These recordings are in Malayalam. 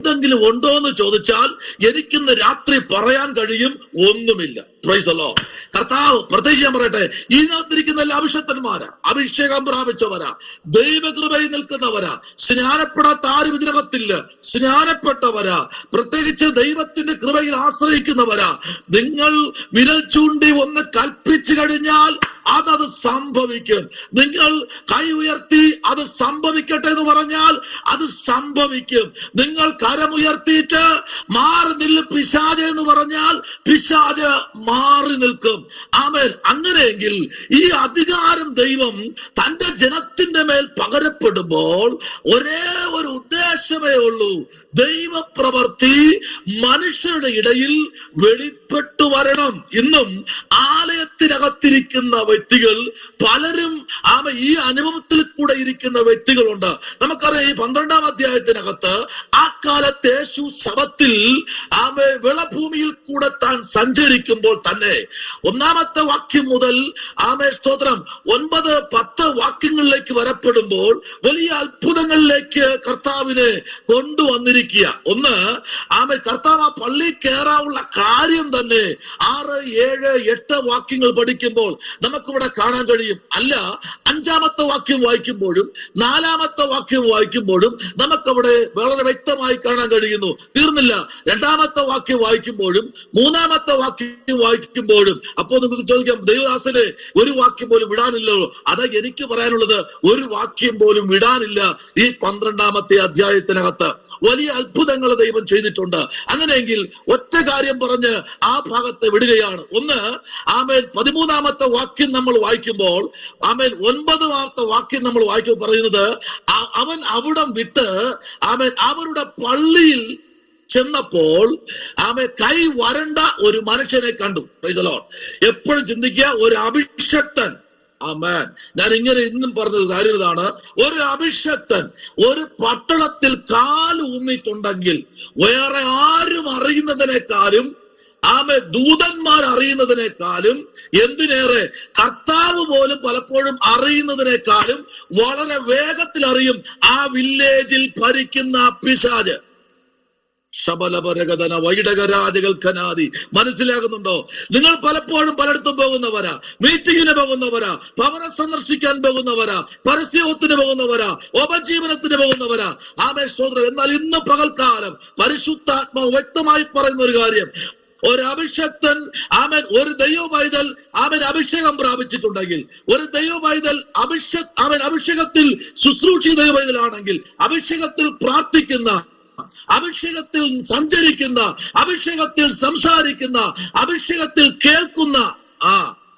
എന്തെങ്കിലും ഉണ്ടോ എന്ന് ചോദിച്ചാൽ എനിക്കിന്ന് രാത്രി പറയാൻ കഴിയും, ഒന്നുമില്ല. Price the Lord. കർത്താവ് പ്രത്യേകിച്ച് ഞാൻ പറയട്ടെ, ഇതിനകത്തിരിക്കുന്ന എല്ലാ അഭിഷക്തന്മാരാ, അഭിഷേകം പ്രാപിച്ചവരാ, ദൈവകൃപയിൽ നിൽക്കുന്നവരാ, സ്നാനപ്പെടാത്ത ആരും ഇതിനകത്തില്ല, സ്നാനപ്പെട്ടവരാ, പ്രത്യേകിച്ച് ദൈവത്തിന്റെ കൃപയിൽ ആശ്രയിക്കുന്നവരാ. നിങ്ങൾ വിരൽ ചൂണ്ടി ഒന്ന് കൽപ്പിച്ചു കഴിഞ്ഞാൽ അതത് സംഭവിക്കും. നിങ്ങൾ കൈ ഉയർത്തി അത് സംഭവിക്കട്ടെ എന്ന് പറഞ്ഞാൽ അത് സംഭവിക്കും. നിങ്ങൾ കരമുയർത്തിയിട്ട് മാറി നില്ല് പിശാച് എന്ന് പറഞ്ഞാൽ പിശാച് മാറി നിൽക്കും. ആമേൻ. അങ്ങനെയെങ്കിൽ ഈ അധികാരം ദൈവം തന്റെ ജനത്തിന്റെ മേൽ പകരപ്പെടുമ്പോൾ ഒരേ ഒരു ഉദ്ദേശമേ ഉള്ളൂ. ദൈവപ്രവൃത്തി മനുഷ്യരുടെ ഇടയിൽ വെളിപ്പെട്ടു വരണം. ഇന്നും ആലയത്തിനകത്തിരിക്കുന്ന വ്യക്തികൾ പലരും ഈ അനുഭവത്തിൽ കൂടെ ഇരിക്കുന്ന വ്യക്തികളുണ്ട്. നമുക്കറിയാം, ഈ 12-ാം അധ്യായത്തിനകത്ത് ആ കാലത്ത് യേശു ശബത്തിൽ വിളഭൂമിയിൽ കൂടെ താൻ സഞ്ചരിക്കുമ്പോൾ തന്നെ 1-ാമത്തെ വാക്യം മുതൽ സ്തോത്രം 9-10 വാക്യങ്ങളിലേക്ക് വരപ്പെടുമ്പോൾ വലിയ അത്ഭുതങ്ങളിലേക്ക് കർത്താവിനെ കൊണ്ടുവന്നിരിക്കുക. ഒന്ന്, കർത്താവ് ആ പള്ളി കയറാനുള്ള കാര്യം തന്നെ 6, 7, 8 വാക്യങ്ങൾ പഠിക്കുമ്പോൾ നമുക്കിവിടെ കാണാൻ കഴിയും. അല്ല, 5-ാമത്തെ വാക്യം വായിക്കുമ്പോഴും 4-ാമത്തെ വാക്യം വായിക്കുമ്പോഴും നമുക്കവിടെ വളരെ വ്യക്തമായി കാണാൻ കഴിയുന്നു. തീർന്നില്ല, 2-ാമത്തെ വാക്യം വായിക്കുമ്പോഴും 3-ാമത്തെ വാക്യം വായിക്കുമ്പോഴും. അപ്പോൾ നിങ്ങൾക്ക് ചോദിക്കാം, ദൈവദാസനെ ഒരു വാക്യം പോലും വിടാനില്ലല്ലോ. അതാ എനിക്ക് പറയാനുള്ളത്, ഒരു വാക്യം പോലും വിടാനില്ല. ഈ 12-ാമത്തെ അധ്യായത്തിനകത്ത് വലിയ അത്ഭുതങ്ങൾ ദൈവം ചെയ്തിട്ടുണ്ട്. അങ്ങനെയെങ്കിൽ ഒറ്റ കാര്യം പറഞ്ഞ് ആ ഭാഗത്തെ വിടുകയാണ്. ഒന്ന്, 13-ാമത്തെ വാക്യം നമ്മൾ വായിക്കുമ്പോൾ 9-ാമത്തെ വാക്യം നമ്മൾ വായിക്കുമ്പോൾ പറയുന്നത്, അവൻ അവിടം വിട്ട് അവരുടെ പള്ളിയിൽ ചെന്നപ്പോൾ കൈ വരണ്ട ഒരു മനുഷ്യനെ കണ്ടു. Price the Lord. എപ്പോഴും ചിന്തിക്കുക, ഒരു അഭിഷക്തൻ. ആമേൻ. ഞാൻ ഇങ്ങനെ ഇന്നും പറഞ്ഞത് കാര്യം ഇതാണ്, ഒരു അഭിഷക്തൻ ഒരു പട്ടണത്തിൽ കാല് ഊന്നിട്ടുണ്ടെങ്കിൽ വേറെ ആരും അറിയുന്നതിനേക്കാളും ദൂതന്മാർ അറിയുന്നതിനേക്കാളും, എന്തിനേറെ കർത്താവ് പോലും പലപ്പോഴും അറിയുന്നതിനേക്കാളും വളരെ വേഗത്തിൽ അറിയും ആ വില്ലേജിൽ ഭരിക്കുന്ന പിശാച്. ശബലപരഗതന വൈഡകരാജകൽക്കനാദി. മനസ്സിലാകുന്നുണ്ടോ? നിങ്ങൾ പലപ്പോഴും പലയിടത്തും പോകുന്നവരാ, മീറ്റിങ്ങിന് പോകുന്നവരാ, ഭവനം സന്ദർശിക്കാൻ പോകുന്നവരാ, പരസ്യത്തിന് പോകുന്നവരാ, ഉപജീവനത്തിന് പോകുന്നവരാ. സഹോദരൻ, എന്നാൽ ഇന്ന് പകൽക്കാലം പരിശുദ്ധാത്മാവ് വ്യക്തമായി പറയുന്ന ഒരു കാര്യം, ഒരു അഭിഷക്തൻ ഒരു ദൈവ പൈതൽ അഭിഷേകം പ്രാപിച്ചിട്ടുണ്ടെങ്കിൽ, ഒരു ദൈവ പൈതൽ അഭിഷേകത്തിൽ ശുശ്രൂഷി ദൈവ പൈതലാണെങ്കിൽ, അഭിഷേകത്തിൽ പ്രാർത്ഥിക്കുന്ന, അഭിഷേകത്തിൽ സഞ്ചരിക്കുന്ന, അഭിഷേകത്തിൽ സംസാരിക്കുന്ന, അഭിഷേകത്തിൽ കേൾക്കുന്ന,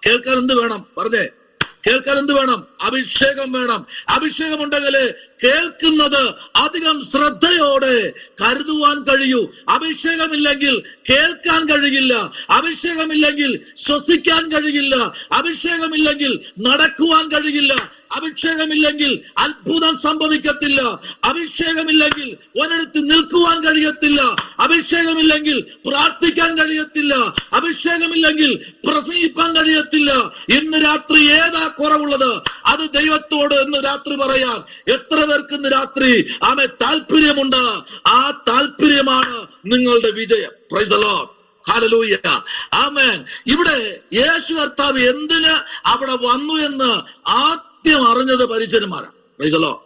കേൾക്കാൻ എന്ത് വേണം? പറഞ്ഞേ, കേൾക്കാൻ എന്ത് വേണം? അഭിഷേകം വേണം. അഭിഷേകം ഉണ്ടെങ്കിൽ കേൾക്കുന്നത് അധികം ശ്രദ്ധയോടെ കരുതുവാൻ കഴിയൂ. അഭിഷേകമില്ലെങ്കിൽ കേൾക്കാൻ കഴിയില്ല. അഭിഷേകമില്ലെങ്കിൽ ശ്വസിക്കാൻ കഴിയില്ല. അഭിഷേകമില്ലെങ്കിൽ നടക്കുവാൻ കഴിയില്ല. അഭിഷേകമില്ലെങ്കിൽ അത്ഭുതം സംഭവിക്കത്തില്ല. അഭിഷേകമില്ലെങ്കിൽ ഒരിടത്ത് നിൽക്കുവാൻ കഴിയത്തില്ല. അഭിഷേകമില്ലെങ്കിൽ പ്രാർത്ഥിക്കാൻ കഴിയത്തില്ല. അഭിഷേകമില്ലെങ്കിൽ പ്രസംഗിക്കാൻ കഴിയത്തില്ല. ഇന്ന് രാത്രി ഏതാ കുറവുള്ളത്? അത് ദൈവത്തോട് ഇന്ന് രാത്രി പറയാൻ എത്ര പേർക്ക് ഇന്ന് രാത്രി താല്പര്യമുണ്ട്? ആ താല്പര്യമാണ് നിങ്ങളുടെ വിജയം. Praise the lord. Hallelujah. Amen. ഇവിടെ യേശു കർത്താവ് എന്തിന് അവിടെ വന്നു എന്ന് ആദ്യം അറിഞ്ഞത് പരിചയന്മാരാണ്. Praise the lord.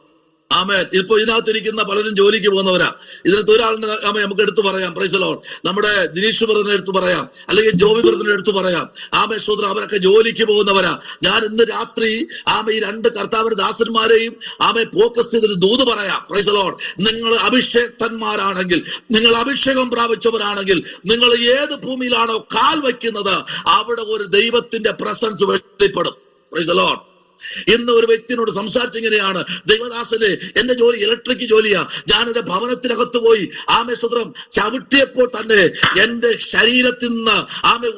ആമേൻ. ഇപ്പൊ ഇതിനകത്തിരിക്കുന്ന പലരും ജോലിക്ക് പോകുന്നവരാ. ഇതിനകത്ത് ഒരാളിന്റെ നമുക്ക് എടുത്തു പറയാം. Price the Lord. നമ്മുടെ ദിനീഷ് ബ്രദറിനെ എടുത്തു പറയാം, അല്ലെങ്കിൽ ജോബി ബ്രദറിനെ എടുത്തു പറയാം. സഹോദരൻ, അവരൊക്കെ ജോലിക്ക് പോകുന്നവരാ. ഞാൻ ഇന്ന് രാത്രി ഈ 2 കർത്താവിന്റെ ദാസന്മാരെയും ഫോക്കസ് ചെയ്തൊരു ദൂത് പറയാം. Price the Lord. നിങ്ങൾ അഭിഷേക്തന്മാരാണെങ്കിൽ, നിങ്ങൾ അഭിഷേകം പ്രാപിച്ചവരാണെങ്കിൽ, നിങ്ങൾ ഏത് ഭൂമിയിലാണോ കാൽ വയ്ക്കുന്നത് അവിടെ ഒരു ദൈവത്തിന്റെ പ്രസൻസ് വെളിപ്പെടും. Praise the lord. ഇന്ന് ഒരു വ്യക്തിയോട് സംസാരിച്ചിങ്ങനെയാണ്, ദൈവദാസനെ, എന്റെ ജോലി ഇലക്ട്രിക് ജോലിയാ, ഞാൻ എന്റെ ഭവനത്തിനകത്ത് പോയി സ്വതന്ത്രം ചവിട്ടിയപ്പോൾ തന്നെ എന്റെ ശരീരത്തിൽ നിന്ന്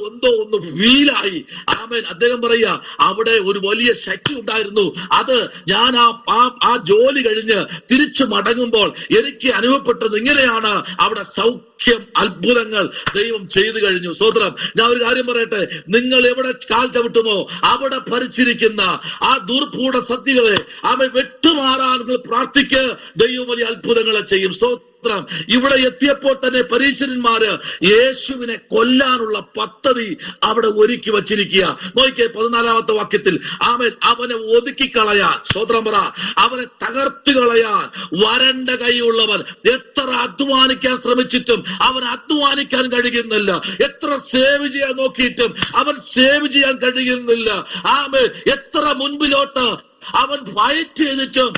എന്തോ ഒന്ന് ഫീലായി. അദ്ദേഹം പറയാ, അവിടെ ഒരു വലിയ ശക്തി ഉണ്ടായിരുന്നു. അത് ഞാൻ ആ ജോലി കഴിഞ്ഞ് തിരിച്ചു മടങ്ങുമ്പോൾ എനിക്ക് അനുഭവപ്പെട്ടത് ഇങ്ങനെയാണ്. അവിടെ സൗഖ്യം, അത്ഭുതങ്ങൾ ദൈവം ചെയ്തു കഴിഞ്ഞു. സ്വതന്ത്രം. ഞാൻ ഒരു കാര്യം പറയട്ടെ, നിങ്ങൾ എവിടെ കാൽ ചവിട്ടുമോ അവിടെ ഭരിച്ചിരിക്കുന്ന ആ ദുർഭൂഢ സത്യങ്ങളെ വെട്ടുമാറാൻ നിങ്ങൾ പ്രാർത്ഥിക്ക്. ദൈവം വലിയ അത്ഭുതങ്ങളെ ചെയ്യും. ഇവിടെ എത്തിയപ്പോൾ തന്നെ പരീശന്മാര് യേശുവിനെ കൊല്ലാനുള്ള പദ്ധതി അവിടെ ഒരുക്കി വച്ചിരിക്കുക. നോക്കിയേ 14-ാമത്തെ വാക്യത്തിൽ അവനെ ഒതുക്കിക്കളയാൻ, സ്തോത്രം പറ, അവനെ തകർത്ത് കളയാൻ വരണ്ട കൈയുള്ളവൻ. എത്ര അധ്വാനിക്കാൻ ശ്രമിച്ചിട്ടും അവൻ അധ്വാനിക്കാൻ കഴിയുന്നില്ല. എത്ര സേവ് ചെയ്യാൻ നോക്കിയിട്ടും അവൻ സേവ് ചെയ്യാൻ കഴിയുന്നില്ല. എത്ര മുൻപിലോട്ട് അവൻ ഫൈറ്റ് ചെയ്തിട്ടും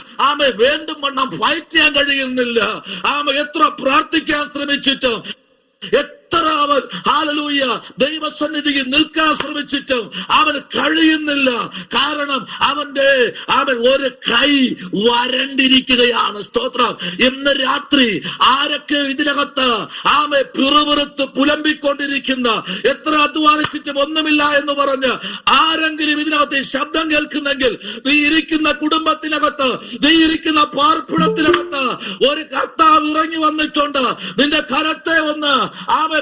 വേണ്ടും വണ്ണം ഫൈറ്റ് ചെയ്യാൻ കഴിയുന്നില്ല. എത്ര പ്രാർത്ഥിക്കാൻ ശ്രമിച്ചിട്ടും, എത്ര അവൻ ഹല്ലേലൂയ ദൈവസന്നിധിയിൽ നിൽക്കാൻ ശ്രമിച്ചിട്ടും അവന് കഴിയുന്നില്ല. കാരണം അവൻ ഒരു കൈ വരണ്ടിരിക്കുകയാണ്. സ്തോത്രം. ഇന്ന് രാത്രി ആരൊക്കെ ഇതിനകത്ത് പിറുപിറുത്ത് പുലമ്പിക്കൊണ്ടിരിക്കുന്ന, എത്ര അധ്വാനിച്ചിട്ടും ഒന്നുമില്ല എന്ന് പറഞ്ഞ് ആരെങ്കിലും ഇതിനകത്ത് ശബ്ദം കേൾക്കുന്നെങ്കിൽ, നീ ഇരിക്കുന്ന കുടുംബത്തിനകത്ത്, നീ ഇരിക്കുന്ന പാർപ്പിടത്തിനകത്ത് ഒരു കർത്താവ് ഇറങ്ങി വന്നിട്ടുണ്ട്. നിന്റെ കരത്തെ ഒന്ന്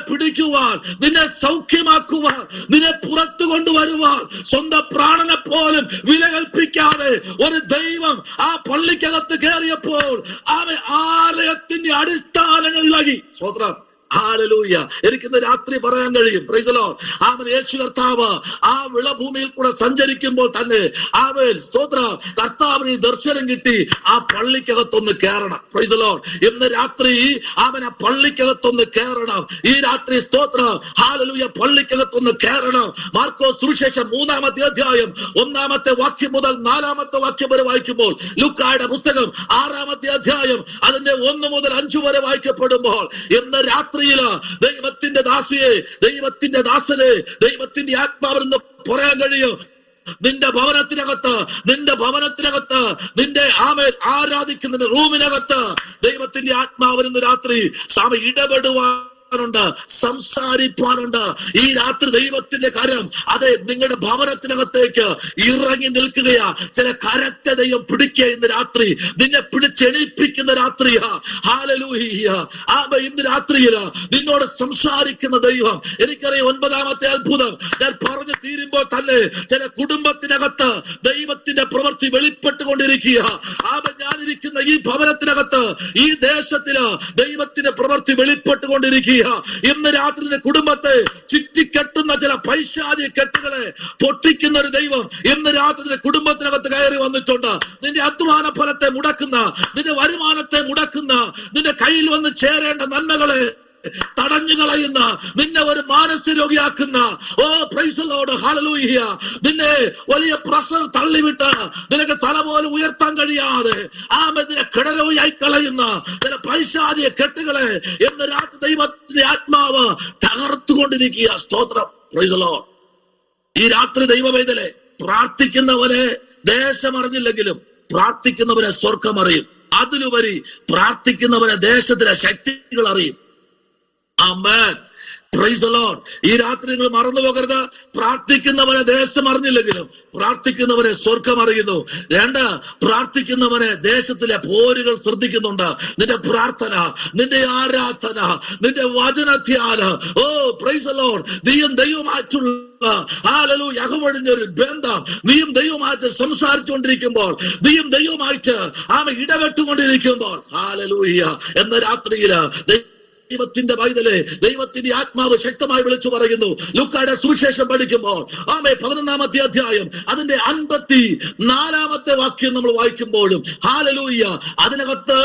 പിടിക്കുവാൻ, നിന്നെ സൗഖ്യമാക്കുവാൻ, നിന്നെ പുറത്തു കൊണ്ടുവരുവാൻ, സ്വന്തം പ്രാണനെ പോലും വില കൽപ്പിക്കാതെ ഒരു ദൈവം ആ പള്ളിക്കകത്ത് കയറിയപ്പോൾ ആലയത്തിന്റെ അടിസ്ഥാനങ്ങളിലായി. സ്വതന്ത്രം. ഹല്ലേലൂയ. എനിക്കിന്ന് രാത്രി പറയാൻ കഴിയും, പ്രൈസ് ദി ലോർഡ്. യേശു കർത്താവ് ആ വിളഭൂമിയിൽ കൂടെ സഞ്ചരിക്കുമ്പോൾ തന്നെ സ്തോത്ര കർത്താവിന് ദർശനം കിട്ടി. ആ പള്ളിക്കകത്തൊന്ന് കയറണം. Price the lord. ഇന്ന് രാത്രി ആ പള്ളിക്കകത്തൊന്ന് കയറണം. ഈ രാത്രി സ്തോത്ര ഹല്ലേലൂയ പള്ളിക്കകത്തൊന്ന് കയറണം. മാർക്കോസ് സുവിശേഷം 3-ാമത്തെ അധ്യായം 1-ാമത്തെ വാക്യം മുതൽ 4-ാമത്തെ വാക്യം വരെ വായിക്കുമ്പോൾ, ലൂക്കായുടെ പുസ്തകം 6-ാമത്തെ അധ്യായം അതിന്റെ 1 മുതൽ 5 വരെ വായിക്കപ്പെടുമ്പോൾ, ഇന്ന് രാത്രി ദൈവത്തിന്റെ ദാസിയെ, ദൈവത്തിന്റെ ദാസനെ, ദൈവത്തിന്റെ ആത്മാവെന്ന് പറയാൻ കഴിയും. നിന്റെ ഭവനത്തിനകത്ത്, നിന്റെ ആരാധിക്കുന്ന റൂമിനകത്ത് ദൈവത്തിന്റെ ആത്മാവിന് രാത്രി ഇടപെടുവാൻ സംസാരിപ്പാനുണ്ട്. ഈ രാത്രി ദൈവത്തിന്റെ കരം അതെ നിങ്ങളുടെ ഭവനത്തിനകത്തേക്ക് ഇറങ്ങി നിൽക്കുകയാ. ചില കരത്തെ ദൈവം പിടിക്കുക. ഇന്ന് രാത്രി നിന്നെ പിടിച്ചെണീപ്പിക്കുന്ന രാത്രിയാ. ഹല്ലേലൂയ. ഇന്ന് രാത്രിയില് നിന്നോട് സംസാരിക്കുന്ന ദൈവം. എനിക്കറിയാം 9-ാമത്തെ അത്ഭുതം ഞാൻ പറഞ്ഞു തീരുമ്പോൾ തന്നെ ചില കുടുംബത്തിനകത്ത് ദൈവത്തിന്റെ പ്രവൃത്തി വെളിപ്പെട്ടുകൊണ്ടിരിക്കുക. ഞാനിരിക്കുന്ന ഈ ഭവനത്തിനകത്ത്, ഈ ദേശത്തില് ദൈവത്തിന്റെ പ്രവൃത്തി വെളിപ്പെട്ടുകൊണ്ടിരിക്കുക. ഇന്ന് രാത്രി കുടുംബത്തെ ചുറ്റിക്കെട്ടുന്ന ചില പൈശാചിക കെട്ടുകളെ പൊട്ടിക്കുന്ന ഒരു ദൈവം ഇന്ന് രാത്രി കുടുംബത്തിനകത്ത് കയറി വന്നിട്ടുണ്ട്. നിന്റെ അധ്വാന ഫലത്തെ മുടക്കുന്ന, നിന്റെ വരുമാനത്തെ മുടക്കുന്ന, നിന്റെ കയ്യിൽ വന്ന് ചേരേണ്ട നന്മകളെ തടഞ്ഞു കളയുന്ന, നിന്നെ ഒരു മാനസിക രോഗിയാക്കുന്ന, പ്രൈസ് ദി ലോർഡ് ഹല്ലേലൂയ, നിന്നെ വലിയ പ്രഷർ തള്ളിവിട്ട് നിനക്ക് തല പോലും ഉയർത്താൻ കഴിയാതെ നിന്നെ കിടരോഗിയായി കളയുന്ന ചില പൈശാചിക കെട്ടുകളെ ഇന്ന് രാത്രി ദൈവത്തിന്റെ ആത്മാവ് തകർത്തുകൊണ്ടിരിക്കുക. സ്തോത്രം. Praise the lord. ഈ രാത്രി ദൈവവേദനെ പ്രാർത്ഥിക്കുന്നവരെ ദേശം അറിഞ്ഞില്ലെങ്കിലും പ്രാർത്ഥിക്കുന്നവരെ സ്വർഗം അറിയും. അതിലുപരി പ്രാർത്ഥിക്കുന്നവരെ ദേശത്തിലെ ശക്തികൾ അറിയും. ആമേൻ. Praise the lord. ഈ രാത്രി നിങ്ങൾ മറന്നു പോകരുത്. പ്രാർത്ഥിക്കുന്നവരെ ദേശം അറിഞ്ഞില്ലെങ്കിലും പ്രാർത്ഥിക്കുന്നവരെ സ്വർഗം അറിയുന്നു. 2, പ്രാർത്ഥിക്കുന്നവനെ ദേശത്തിലെ പോരുകൾ ശ്രദ്ധിക്കുന്നുണ്ട്. നിന്റെ പ്രാർത്ഥന, നിന്റെ ആരാധന, നിന്റെ വചനധ്യാനം, പ്രൈസ് ദി ലോർഡ്, നീയും ദൈവമായിട്ടുള്ള യഹോവയുടെ ബന്ധം, നീയും ദൈവമായിട്ട് സംസാരിച്ചുകൊണ്ടിരിക്കുമ്പോൾ, നീയും ദൈവമായിട്ട് ഇടപെട്ടുകൊണ്ടിരിക്കുമ്പോൾ, ഹല്ലേലൂയ എന്ന രാത്രിയില് ദൈവത്തിന്റെ പൈതലെ, ദൈവത്തിന്റെ ആത്മാവ് ശക്തമായി വിളിച്ചു പറയുന്നു. ലൂക്കായുടെ സുവിശേഷം പഠിക്കുമ്പോൾ 11-ാമത്തെ അധ്യായം അതിന്റെ 54-ാമത്തെ വാക്യം നമ്മൾ വായിക്കുമ്പോഴും ഹല്ലേലൂയ അതിനകത്ത്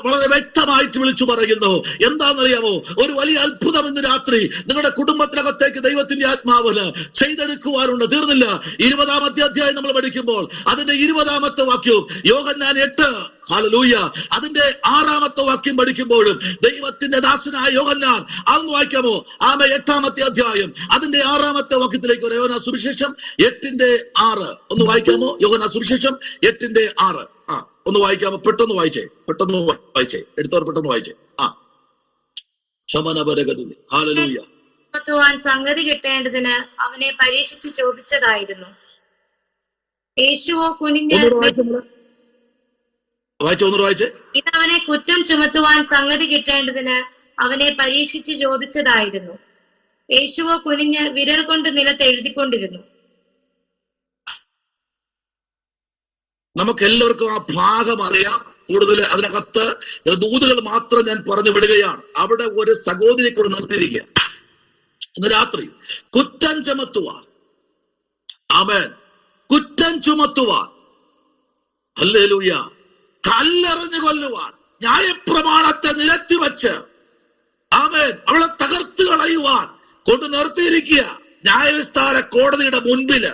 വളരെ വ്യക്തമായിട്ട് വിളിച്ചു പറയുന്നു. എന്താണെന്നറിയാമോ? ഒരു വലിയ അത്ഭുതം ഇന്ന് രാത്രി നിങ്ങളുടെ കുടുംബത്തിനകത്തേക്ക് ദൈവത്തിന്റെ ആത്മാവിന് ചെയ്തെടുക്കുവാനുണ്ട്. തീർന്നില്ല. 20-ാമത്തെ അധ്യായം നമ്മൾ പഠിക്കുമ്പോൾ അതിന്റെ 20-ാമത്തെ വാക്യവും യോഹന്നാൻ 8 ഹല്ലേലൂയ അതിന്റെ 6-ാമത്തെ വാക്യം പഠിക്കുമ്പോഴും ദൈവത്തിന്റെ ദാസനായ യോഹന്നാൻ, അതൊന്ന് വായിക്കാമോ? 8-ാമത്തെ അധ്യായം അതിന്റെ 6-ാമത്തെ വാക്യത്തിലേക്ക് യോഹന്നാൻ സുവിശേഷം 8:6 ഒന്ന് വായിക്കാമോ? യോഹന്നാൻ സുവിശേഷം 8:6 ഒന്ന് വായിക്കാമോ? പെട്ടെന്ന് വായിച്ചേ. എടുത്തവർ പെട്ടെന്ന് വായിച്ചേ. ഹല്ലേലൂയ. സംഗതി കിട്ടേണ്ടതിന് അവനെ പരീക്ഷിച്ചു ചോദിച്ചതായിരുന്നു. യേശുവോ കുനിഞ്ഞ് ഇത് അവനെ കുറ്റം ചുമത്തുവാൻ സംഗതി കിട്ടേണ്ടതിന് അവനെ പരീക്ഷിച്ച് ചോദിച്ചതായിരുന്നു. യേശുവോ കുനിഞ്ഞ് വിരൽ കൊണ്ട് നിലത്ത് എഴുതിക്കൊണ്ടിരുന്നു. നമുക്ക് എല്ലാവർക്കും ആ ഭാഗം അറിയാം. കൂടുതൽ അതിനകത്ത് ദൂതുകൾ മാത്രം ഞാൻ പറഞ്ഞു വിടുകയാണ്. അവിടെ ഒരു സഹോദരിയെ കൂടെ നിർത്തിയിരിക്കുക. ഇന്ന് രാത്രി കുറ്റം ചുമത്തുവാൻ, ആമേൻ, കുറ്റം ചുമത്തുവാൻ, ഹല്ലേലൂയ, കല്ലെറിഞ്ഞു കൊല്ലുവാൻ, ന്യായപ്രമാണത്തെ നിരത്തി വച്ച്, ആമേൻ, അവളെ തകർത്ത് കളയുവാൻ കൊണ്ട് നിർത്തിയിരിക്കുക ന്യായവിസ്താര കോടതിയുടെ മുൻപില്.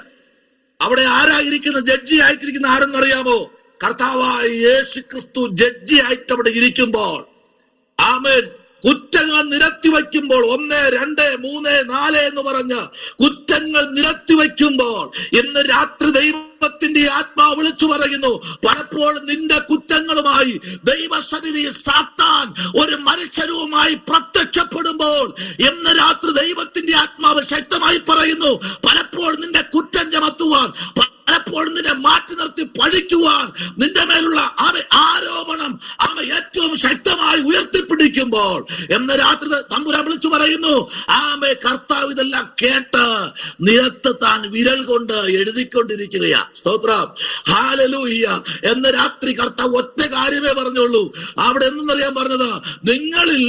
അവിടെ ആരായിരിക്കുന്ന? ജഡ്ജി ആയിട്ടിരിക്കുന്ന ആരെന്നറിയാമോ? കർത്താവായ യേശു ക്രിസ്തു ജഡ്ജി ആയിട്ട് അവിടെ ഇരിക്കുമ്പോൾ, ആമേൻ, കുറ്റങ്ങൾ നിരത്തി വയ്ക്കുമ്പോൾ, 1, 2, 3, 4 എന്ന് പറഞ്ഞ് കുറ്റങ്ങൾ നിരത്തി വയ്ക്കുമ്പോൾ, ഇന്ന് രാത്രി ദൈവത്തിന്റെ ആത്മാവ് വിളിച്ചു പറയുന്നു, പലപ്പോഴും നിന്റെ കുറ്റങ്ങളുമായി ദൈവസന്നിധിയിൽ സാത്താൻ ഒരു മനുഷ്യരുമായി പ്രത്യക്ഷപ്പെടുമ്പോൾ, ഇന്ന് രാത്രി ദൈവത്തിന്റെ ആത്മാവ് ശക്തമായി പറയുന്നു, പലപ്പോഴും നിന്റെ കുറ്റം ചുമത്തുവാൻ, പലപ്പോഴും നിന്നെ മാറ്റി നിർത്തി പഴിക്കുവാൻ, നിന്റെ മേലുള്ള ആരോപണം ഏറ്റവും ശക്തമായി ഉയർത്തിപ്പിടിക്കുമ്പോൾ, എന്ന് രാത്രി തമ്പുരാൻ വിളിച്ചു പറയുന്നു, കർത്താവ് ഇതെല്ലാം കേട്ട് നിരത്ത് താൻ വിരൽ കൊണ്ട് എഴുതിക്കൊണ്ടിരിക്കുകയാ. സ്തോത്രം, ഹല്ലേലൂയ. എന്ന് രാത്രി കർത്താവ് ഒറ്റ കാര്യമേ പറഞ്ഞുള്ളൂ. അവിടെ എന്തെന്നറിയാൻ പറഞ്ഞത്? നിങ്ങളിൽ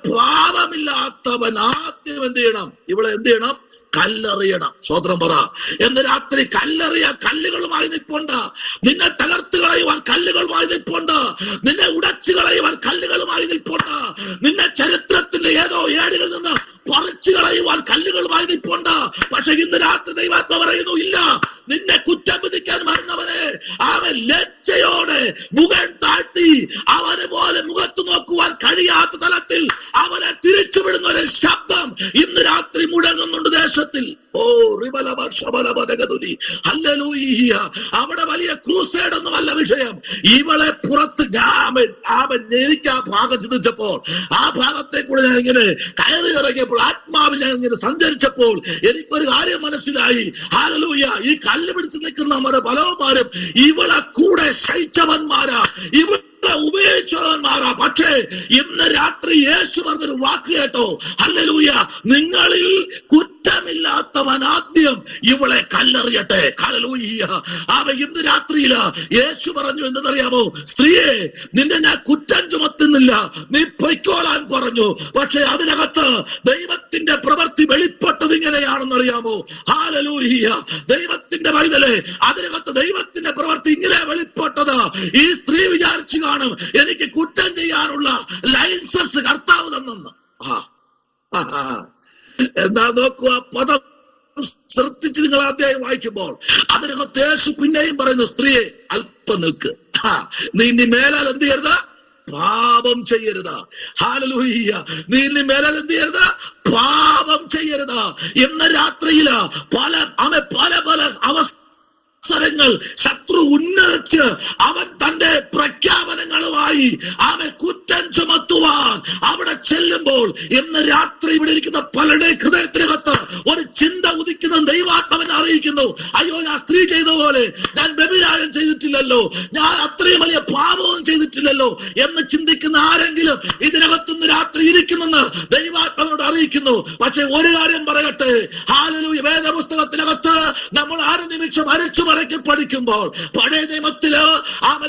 പാപമില്ലാത്തവൻ ആദ്യം എന്ത് ചെയ്യണം? ഇവിടെ എന്ത് ചെയ്യണം? കല്ലെറിയണം. സ്വതന്ത്രം പറ. എന്ന് രാത്രി കല്ലെറിയ കല്ലുകളുമായി നിൽപ്പുണ്ട്. നിന്നെ തകർത്ത് കളയുവാൻ കല്ലുകളുമായി നിൽപ്പുണ്ട്. നിന്നെ ഉടച്ചു കളയുവാൻ കല്ലുകളുമായി നിൽപ്പുണ്ട്. നിന്നെ ചരിത്രത്തിന്റെ ഏതോ ഏടുകളിൽ നിന്ന് പറിച്ചു കളയുവാൻ കല്ലുകളുമായി നിൽപ്പുണ്ട്. പക്ഷെ ഇന്ന് രാത്രി ദൈവാത്മാ പറയുന്നു, ഇല്ല, നിന്നെ കുറ്റം വിധിക്കാൻ വരുന്നവനെ അവൻ ലജ്ജയോടെ മുഖം താഴ്ത്തി അവനെ പോലെ മുഖത്ത് നോക്കുവാൻ കഴിയാത്ത തലത്തിൽ അവനെ തിരിച്ചുവിടുന്ന ഒരു ശബ്ദം ഇന്ന് രാത്രി മുഴങ്ങുന്നുണ്ട് ദേശത്തിൽ. ഓ ഹല്ലേലൂയ. അവിടെ വലിയ ക്രൂസേഡ് ഒന്നുമല്ല വിഷയം. ഇവളെ പുറത്ത് എനിക്ക് ആ ഭാഗം ചിന്തിച്ചപ്പോൾ, ആ ഭാഗത്തെ കൂടെ ഞാൻ ഇങ്ങനെ കയറി ഇറങ്ങിയപ്പോൾ, ആത്മാവിൽ ഞാൻ ഇങ്ങനെ സഞ്ചരിച്ചപ്പോൾ എനിക്കൊരു കാര്യം മനസ്സിലായി. ഹല്ലേലൂയ. ഈ കല്ല് പിടിച്ച് നിൽക്കുന്നവരെ പലവന്മാരും ഇവളെ കൂടെ ശയിച്ചവന്മാരാ, ഇവളെ ഉപയോഗിച്ചവന്മാരാ. പക്ഷേ ഇന്ന് രാത്രി യേശു പറഞ്ഞൊരു വാക്ക് കേട്ടോ? ഹല്ലേലൂയ. നിങ്ങളിൽ കുറ്റമില്ലാത്തവൻ ആദ്യം ഇവളെ കല്ലെറിയട്ടെ. ഹല്ലേലൂയ. ഇന്ന് രാത്രിയില് യേശു പറഞ്ഞു എന്തെന്നറിയാമോ? സ്ത്രീയെ, നിന്നെ ഞാൻ കുറ്റം ചുമത്തുന്നില്ല, നീ പൊയ്ക്കോളാൻ പറഞ്ഞു. പക്ഷെ അതിനകത്ത് ദൈവത്തിന്റെ പ്രവൃത്തി വെളിപ്പെട്ടത് ഇങ്ങനെയാണെന്നറിയാമോ? ഹല്ലേലൂയ. ദൈവത്തിന്റെ പൈതലേ, അതിനകത്ത് ദൈവത്തിന്റെ പ്രവൃത്തി ഇങ്ങനെ വെളിപ്പെട്ടത്. ഈ സ്ത്രീ വിചാരിച്ചു കാണും എനിക്ക് കുറ്റം ചെയ്യാനുള്ള ലൈസൻസ് കർത്താവ് തന്നെന്ന്. എന്നാ നോക്കുക, പദം ശ്രദ്ധിച്ച് നിങ്ങൾ ആദ്യമായി വായിക്കുമ്പോൾ അതിനകത്ത് യേശു പിന്നെയും പറയുന്നു, സ്ത്രീയെ അല്പം നിൽക്ക്, നീ ഇനി മേലാൽ എന്ത് ചെയ്യരുത്? പാപം ചെയ്യരുത്. ഹല്ലേലൂയ. നീ ഇനി മേലാൽ എന്ത് ചെയ്യരുത്? പാപം ചെയ്യരുത്. ഇന്ന് രാത്രിയില് പല അവസരങ്ങൾ ശത്രു ഉന്നയിച്ച് അവൻ തന്റെ പ്രഖ്യാപനങ്ങളുമായി അവൻ കുറ്റം ചുമത്തുവാൻ അവിടെ ചെല്ലുമ്പോൾ, ഇന്ന് രാത്രി ഇവിടെ ഇരിക്കുന്ന പലരുടെ ഹൃദയത്തിനകത്ത് ഒരു ചിന്ത ഉദിക്കുന്ന ദൈവാത്മാവിനെ അറിയിക്കുന്നു, അയ്യോ, ഞാൻ സ്ത്രീ ചെയ്ത പോലെ ഞാൻ വ്യഭിചാരം ചെയ്തിട്ടില്ലല്ലോ, ഞാൻ അത്രയും വലിയ പാപവും ചെയ്തിട്ടില്ലല്ലോ എന്ന് ചിന്തിക്കുന്ന ആരെങ്കിലും ഇതിനകത്തുനിന്ന് രാത്രി ഇരിക്കുന്നെന്ന് ദൈവാത്മാവിനോട് അറിയിക്കുന്നു. പക്ഷെ ഒരു കാര്യം പറയട്ടെ, ഹല്ലേലൂയ, വേദപുസ്തകത്തിനകത്ത് നമ്മൾ ആര് നിമിഷം അരച്ചു മറയ്ക്ക് പഠിക്കുമ്പോൾ, പഴയ നിയമത്തില്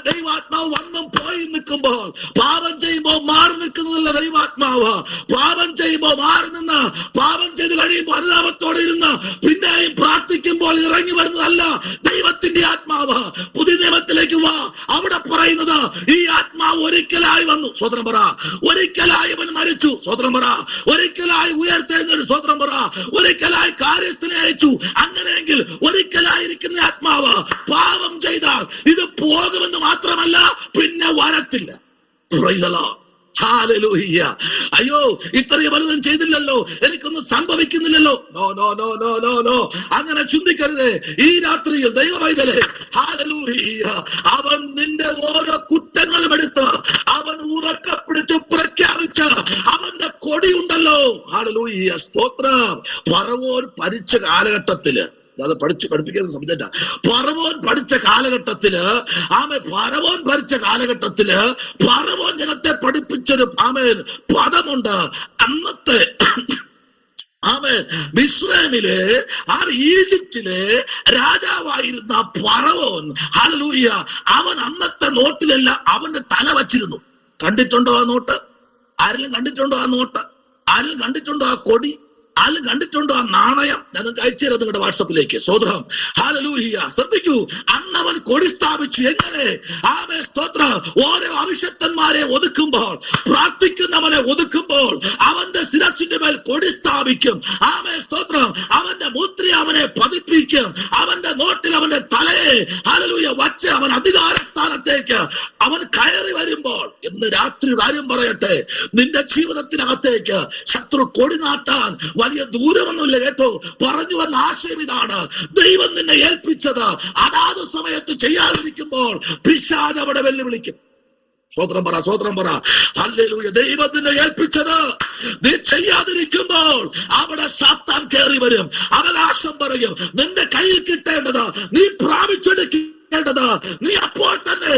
ദൈവാത്മാവ് വന്നും പോയി നിൽക്കുമ്പോൾ, പാപം ചെയ്യുമ്പോൾ മാറി നിൽക്കുന്നതല്ല ദൈവാത്മാവ്. പാപം ചെയ്യുമ്പോൾ മാറി നിന്ന് പാപം ചെയ്ത് കഴിയുമ്പോൾ അനുതാപത്തോടെ ഇരുന്ന് പിന്നെയും പ്രാർത്ഥിക്കുമ്പോൾ ഇറങ്ങി വരുന്നതല്ല ദൈവത്തിന്റെ ആത്മാവ്. പുതിയ നിയമത്തിലേക്ക് വാ, അവിടെ പറയുന്നത് ഈ ആത്മാവ് ഒരിക്കലായി വന്നു. സ്വതന്ത്രം പറ. ഒരിക്കലായി അവൻ മരിച്ചു. സ്വതന്ത്രം പറ. ഒരിക്കലായി ഉയർത്തെഴുന്നേറ്റ്. സ്വതന്ത്രം പറ. ഒരിക്കലായി കാര്യസ്ഥനെ അയച്ചു. അങ്ങനെയെങ്കിൽ ഒരിക്കലായിരിക്കുന്ന ആത്മാവ് പാപം ചെയ്താൽ ഇത് പോകുമെന്ന് മാത്രമല്ല, പിന്നെ വരത്തില്ല. ഹല്ലേലൂയ. അയ്യോ, ഇത്രയും വലുതും ചെയ്തില്ലല്ലോ, എനിക്കൊന്നും സംഭവിക്കുന്നില്ലല്ലോ. No no no no no no അങ്ങനെ ചിന്തിക്കരുത്. ഈ രാത്രിയിൽ ദൈവവൈതലേ, ഹല്ലേലൂയ, അവൻ നിന്റെ ഓരോ കുറ്റങ്ങളും എടുത്ത് അവൻ ഉറക്കപ്പിടിച്ച് പ്രഖ്യാപിച്ച് അവന്റെ കൊടിയുണ്ടല്ലോ. ഹല്ലേലൂയ, സ്തോത്രം. ഫറവോൻ ഭരിച്ച കാലഘട്ടത്തില്, അത് പഠിപ്പിക്കുന്ന സബ്ജക്റ്റാ. ഫറവോൻ ഭരിച്ച കാലഘട്ടത്തില് ഫറവോൻ ജനത്തെ പഠിപ്പിച്ചൊരു പദമുണ്ട്. ആമേൻ. മിസ്രൈമിലെ ഈജിപ്തിലെ രാജാവായിരുന്ന ഫറവോൻ, ഹല്ലേലൂയ, അവൻ അന്നത്തെ നോട്ടിലെല്ലാം അവന്റെ തല വച്ചിരുന്നു. കണ്ടിട്ടുണ്ടോ ആ നോട്ട്? ആരെങ്കിലും കണ്ടിട്ടുണ്ടോ ആ നോട്ട്? ആരെങ്കിലും കണ്ടിട്ടുണ്ടോ ആ കൊടി? ആരും കണ്ടിട്ടുണ്ടോ ആ നാണയം? ഞാൻ നിങ്ങൾക്ക് അയച്ചു തരാം നിങ്ങളുടെ വാട്സപ്പിലേക്ക്. സ്തോത്രം, ഹല്ലേലൂയ. ശ്രദ്ധിക്കൂ, അന്നവൻ കൊടി സ്ഥാപിച്ചു. എങ്ങനെ? ആമേൻ, സ്തോത്രം. ഓരോ അഭിഷക്തന്മാരെ ഒതുക്കുമ്പോൾ, പ്രാർത്ഥിക്കുന്നവനെ ഒതുക്കുമ്പോൾ അവന്റെ ശിരസിന്റെ മേൽ കൊടി സ്ഥാപിക്കും. ആമേൻ, സ്തോത്രം. അവന്റെ മുദ്ര അവനെ പതിപ്പിക്കും. അവന്റെ നോട്ടിൽ അവന്റെ തലയെ, ഹല്ലേലൂയ, വച്ച് അവൻ അധികാര സ്ഥാനത്തേക്ക് അവൻ കയറി വരുമ്പോൾ, ഇന്ന് രാത്രി കാര്യം പറയട്ടെ, നിന്റെ ജീവിതത്തിനകത്തേക്ക് ശത്രു കൊടി നാട്ടാൻ വലിയ ദൂരമൊന്നുമില്ല കേട്ടോ. പറഞ്ഞു വന്ന ആശയം ഇതാണ്: ദൈവം നിന്നെ ഏൽപ്പിച്ചത് അതാത് സമയത്ത് ചെയ്യാതിരിക്കുമ്പോൾ പിശാച് അവിടെ വെല്ലുവിളിക്കും. സ്വോത്രം പറ, സ്വോത്രം പറ. ഹല്ലേലൂയ. ദൈവത്തിനെ ഏൽപ്പിച്ചത് നീ ചെയ്യാതിരിക്കുമ്പോൾ അവിടെ സാത്താൻ കയറി വരും, അവകാശം പറയും. നിന്റെ കയ്യിൽ കിട്ടേണ്ടത്, നീ പ്രാപിച്ചെടുക്കേണ്ടത്, നീ അപ്പോൾ തന്നെ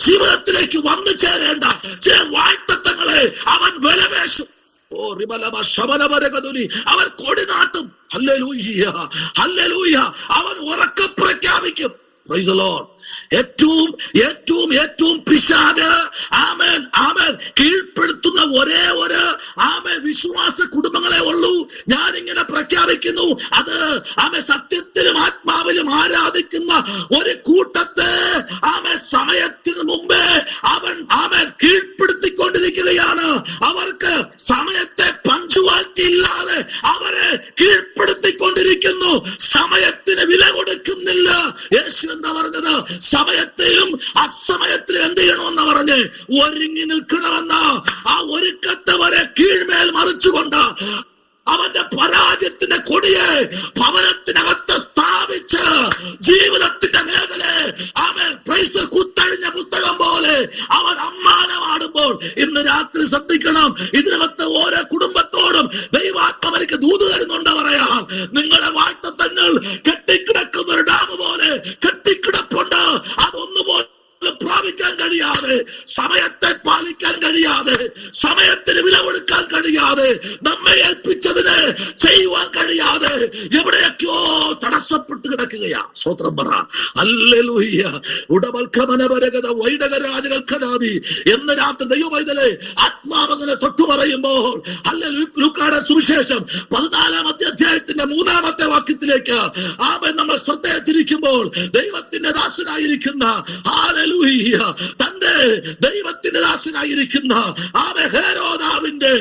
ജീവിതത്തിലേക്ക് വന്നു ചേരേണ്ട ചില വാഴ്ത്തത്വങ്ങളെ അവൻ വിലപേശും. ഓ റിബലമ ശബനമരകതുനി, അവൻ കൊടി നാട്ടും. Hallelujah, hallelujah. അവൻ ഉറക്കെ പ്രഖ്യാപിക്കും. Praise the lord. ഏറ്റവും ഏറ്റവും ഏറ്റവും പിശാച്, ആമേൻ, ആമേൻ, കീഴ്പ്പെടുത്തുന്ന ഒരേ ഒരു ആമേൻ വിശ്വാസ കുടുംബങ്ങളെ ഉള്ളൂ. ഞാൻ ഇങ്ങനെ പ്രഖ്യാപിക്കുന്നു, അത് ആമേൻ സത്യത്തിലും ആത്മാവിലും ആരാധിക്കുന്ന ഒരു കൂട്ടത്തെ ആമേൻ സമയത്തിന് മുമ്പേ അവൻ ആമേൻ കീഴ്പ്പെടുത്തിക്കൊണ്ടിരിക്കുകയാണ്. അവർക്ക് സമയത്തെ പങ്ക്ച്വാലിറ്റി ഇല്ലാതെ അവരെ കീഴ്പ്പെടുത്തിക്കൊണ്ടിരിക്കുന്നു. സമയത്തിന് വില കൊടുക്കുന്നില്ല. യേശു എന്താ പറഞ്ഞത്? സമയത്തെയും അസമയത്തിലും എന്ത് ചെയ്യണമെന്ന് പറഞ്ഞ് ഒരുങ്ങി നിൽക്കണമെന്ന ആ ഒരുക്കത്തവരെ കീഴ്മേൽ മറിച്ചുകൊണ്ട് അവന്റെ പരാജയത്തിന്റെ കൊടിയെ ഭവനത്തിനകത്ത് സ്ഥാപിച്ച് ജീവിതത്തിന്റെ മേഖലയെ അവൻ പ്രൈസ് കുത്തഴിഞ്ഞ പുസ്തകം പോലെ അവൻ അമ്മാനമാടുമ്പോൾ, ഇന്ന് രാത്രി ശ്രദ്ധിക്കണം, ഇതിനകത്ത് ഓരോ കുടുംബത്തോടും ദൈവാത്മാവർക്ക് ദൂത് തരുന്നുണ്ട്. പറയാൻ നിങ്ങളുടെ വാഴ്ത്തങ്ങൾ കെട്ടിക്കിടക്കുന്ന ഒരു ഡാം പോലെ കെട്ടിക്കിടപ്പുണ്ട്. അതൊന്നുപോലെ പ്രാപിക്കാൻ കഴിയാതെ, സമയത്തെ പാലിക്കാൻ കഴിയാതെ, സമയത്തിന് വില കൊടുക്കാൻ കഴിയാതെ, നമ്മെ ഏൽപ്പിച്ചതിന് ചെയ്യുവാൻ കഴിയാതെ എവിടെയൊക്കെയോ തടസ്സപ്പെട്ട് കിടക്കുകയാ. സ്തോത്രം പറ. ഹല്ലേലൂയ. ഉടമൽക്കമനപരഗത വൈഡകരാജകൽക്കനാദി എന്ന് രാത്രി ദൈവവൈതലെ ആത്മാവങ്ങനെ തൊട്ടു പറയുമ്പോൾ, ലൂക്കായുടെ സുവിശേഷം 14-ാമത്തെ അധ്യായത്തിന്റെ 3-ാമത്തെ വാക്യത്തിലേക്ക് ആമേൻ നമ്മൾ ശ്രദ്ധയെ തിരിക്കുമ്പോൾ, ദൈവത്തിന്റെ ദാസനായിരിക്കുന്ന തന്റെ ദൈവത്തിന്റെ ദാസനായിരിക്കുന്ന ഹേരോദാവിന്റെ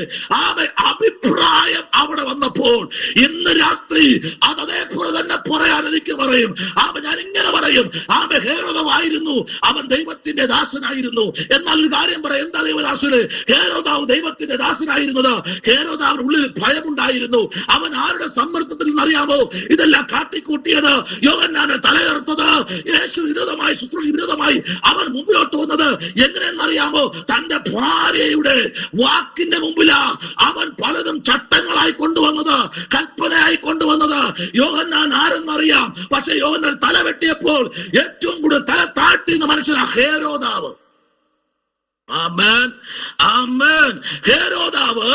അഭിപ്രായം അവിടെ വന്നപ്പോൾ, ഇന്ന് രാത്രി അതേപോലെ തന്നെ പറയാൻ എനിക്ക് പറയും. ഞാൻ ഇങ്ങനെ പറയും, ഹേരോദാവായിരുന്നു, അവൻ ദൈവത്തിന്റെ ദാസനായിരുന്നു. എന്നാൽ ഒരു കാര്യം പറയാം, എന്താ ദൈവദാസന്? ഹേരോദാവ് ദൈവത്തിന്റെ ദാസനായിരുന്നത്, ഹേരോദാവിന് ഉള്ളിൽ ഭയമുണ്ടായിരുന്നു. അവൻ ആരുടെ സമ്മർദ്ദത്തിൽ നിന്നറിയാമോ ഇതെല്ലാം കാട്ടിക്കൂട്ടിയത്? യോഹന്നാനെ തലയുയർത്തത്, യേശു വിരോധമായി, ശുശ്രൂഷ വിരോധമായി അവൻ മുമ്പിലോട്ട് വന്നത് എങ്ങനെയെന്നറിയാമോ? തന്റെ ഭാര്യയുടെ വാക്കിന്റെ മുമ്പിലാ അവൻ പലതും ചട്ടങ്ങളായി കൊണ്ടുവന്നത്, കൽപ്പനയായി കൊണ്ടുവന്നത്. യോഹന്നാൻ ആരെന്നറിയാം, പക്ഷെ യോഹന്നാൻ തല വെട്ടിയപ്പോൾ ഏറ്റവും കൂടുതൽ തല താഴ്ത്തിയ മനുഷ്യനാ ഹേരോദാവ്. ആമേൻ, ആമേൻ. ഹേരോദാവ്